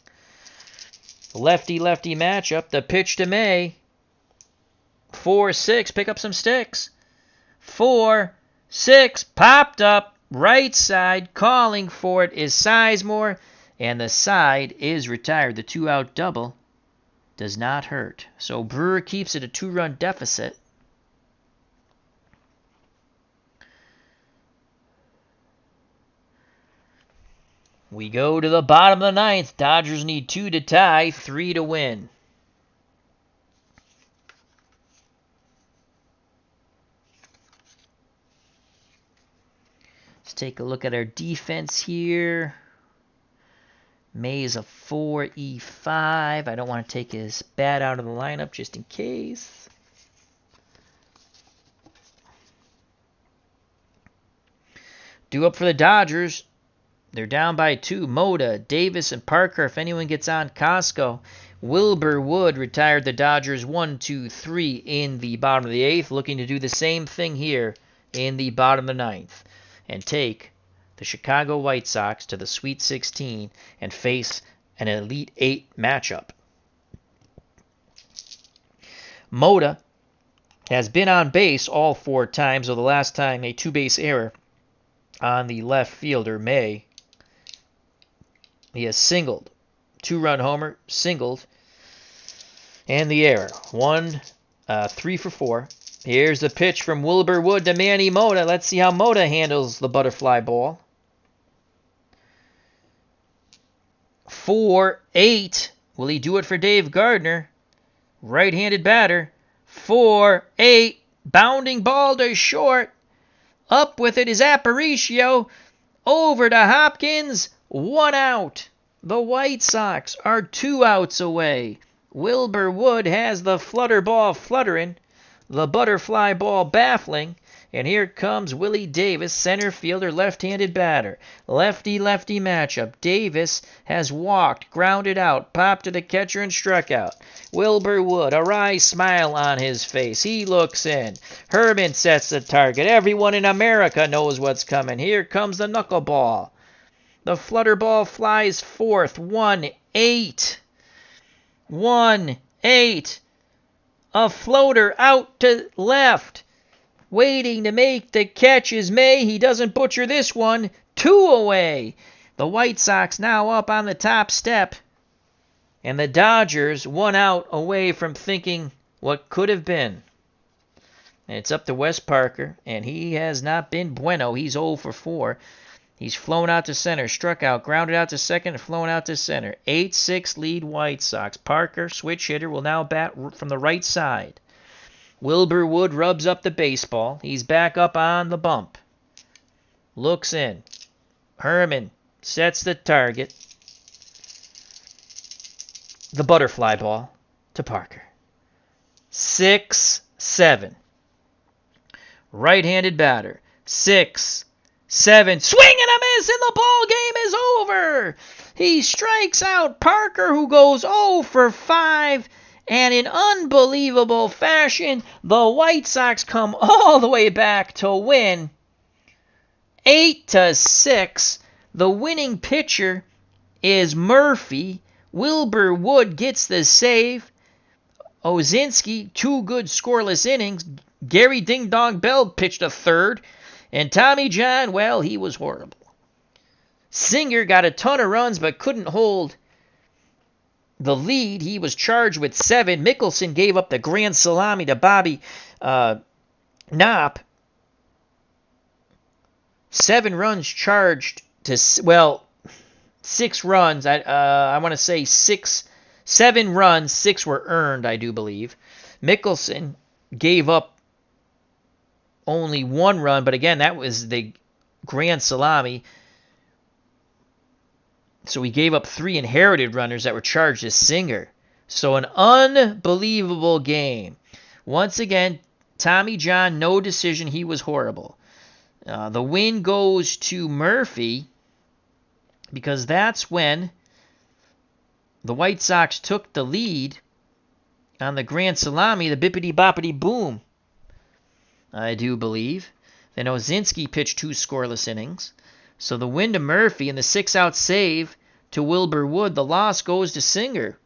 Lefty-lefty matchup. The pitch to May. 4-6. Pick up some sticks. 4-6. Popped up. Right side. Calling for it is Sizemore. And the side is retired. The 2-out double does not hurt. So Brewer keeps it a 2-run deficit. We go to the bottom of the 9th. Dodgers need 2 to tie, 3 to win. Let's take a look at our defense here. May is a 4-E-5. I don't want to take his bat out of the lineup just in case. Due up for the Dodgers. They're down by 2. Moda, Davis, and Parker. If anyone gets on, Costco. Wilbur Wood retired the Dodgers 1-2-3 in the bottom of the 8th. Looking to do the same thing here in the bottom of the 9th. And take the Chicago White Sox to the Sweet 16 and face an Elite 8 matchup. Moda has been on base all 4 times, though the last time a 2-base error on the left fielder, May. He has singled. 2-run homer, singled, and the error. 3 for 4. Here's the pitch from Wilbur Wood to Manny Mota. Let's see how Mota handles the butterfly ball. 4-8. Will he do it for Dave Gardner? Right-handed batter. 4-8. Bounding ball to short. Up with it is Aparicio. Over to Hopkins. 1 out. The White Sox are 2 outs away. Wilbur Wood has the flutter ball fluttering. The butterfly ball baffling. And here comes Willie Davis, center fielder, left-handed batter. Lefty-lefty matchup. Davis has walked, grounded out, popped to the catcher and struck out. Wilbur Wood, a wry smile on his face. He looks in. Herman sets the target. Everyone in America knows what's coming. Here comes the knuckleball. The flutter ball flies forth. 1-8. 1-8. A floater out to left. Waiting to make the catch is May. He doesn't butcher this one. 2 away. The White Sox now up on the top step. And the Dodgers 1 out away from thinking what could have been. And it's up to Wes Parker. And he has not been bueno. He's 0 for 4. He's flown out to center, struck out, grounded out to second, and flown out to center. 8-6 lead White Sox. Parker, switch hitter, will now bat from the right side. Wilbur Wood rubs up the baseball. He's back up on the bump. Looks in. Herman sets the target. The butterfly ball to Parker. 6-7. Right-handed batter. 6-7. Swing and a miss, and the ball game is over. He strikes out Parker, who goes 0 for 5. And in unbelievable fashion, the White Sox come all the way back to win 8-6. The winning pitcher is Murphy. Wilbur Wood gets the save. Ozinski, 2 good scoreless innings. Gary Ding Dong Bell pitched a third. And Tommy John, well, he was horrible. Singer got a ton of runs but couldn't hold the lead. He was charged with 7. Mickelson gave up the grand salami to Bobby Knopp. 7 runs charged to, well, 6 runs. I want to say 7 runs, 6 were earned, I do believe. Mickelson gave up only 1 run, but again, that was the grand salami. So he gave up 3 inherited runners that were charged as Singer. So an unbelievable game. Once again, Tommy John, no decision. He was horrible. The win goes to Murphy because that's when the White Sox took the lead on the grand salami, the bippity-boppity boom, I do believe. Then Ozinski pitched 2 scoreless innings. So the win to Murphy and the 6-out save to Wilbur Wood. The loss goes to Singer.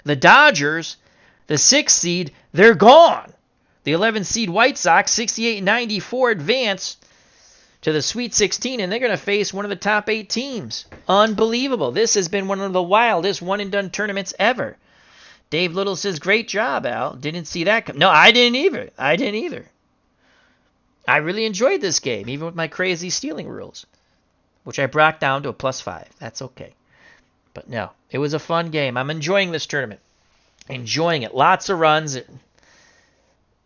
The Dodgers, the 6th seed, they're gone. The 11th seed White Sox, 68-94, advance to the Sweet 16, and they're going to face one of the top 8 teams. Unbelievable. This has been one of the wildest one-and-done tournaments ever. Dave Little says, great job, Al. Didn't see that come. No, I didn't either. I really enjoyed this game, even with my crazy stealing rules, which I brought down to a +5. That's okay. But no, it was a fun game. I'm enjoying this tournament. Enjoying it. Lots of runs.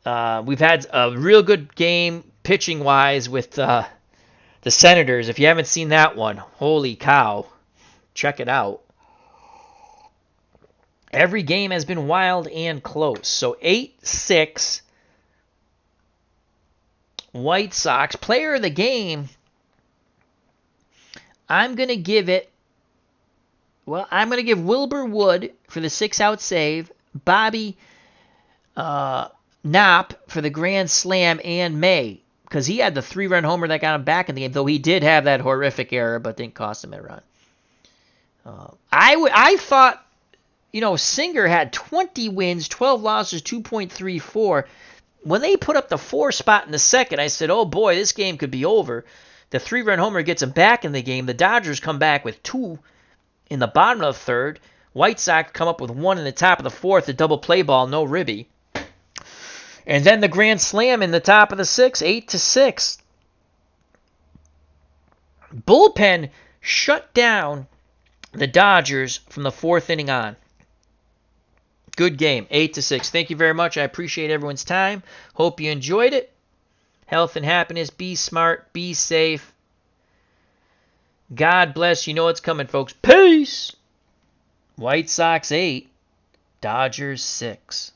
We've had a real good game pitching-wise with the Senators. If you haven't seen that one, holy cow, check it out. Every game has been wild and close. So 8-6, White Sox. Player of the game, I'm going to give Wilbur Wood for the 6-out save, Bobby Knopp for the grand slam, and May, because he had the 3-run homer that got him back in the game, though he did have that horrific error, but didn't cost him a run. I thought, Singer had 20 wins, 12 losses, 2.34. When they put up the 4 spot in the second, I said, oh boy, this game could be over. The 3-run homer gets him back in the game. The Dodgers come back with 2 in the bottom of the 3rd. White Sox come up with 1 in the top of the 4th, a double play ball, no ribby. And then the grand slam in the top of the 6th, 8-6. Bullpen shut down the Dodgers from the 4th inning on. Good game, 8-6. Thank you very much. I appreciate everyone's time. Hope you enjoyed it. Health and happiness. Be smart. Be safe. God bless. You know what's coming, folks. Peace. White Sox 8, Dodgers 6.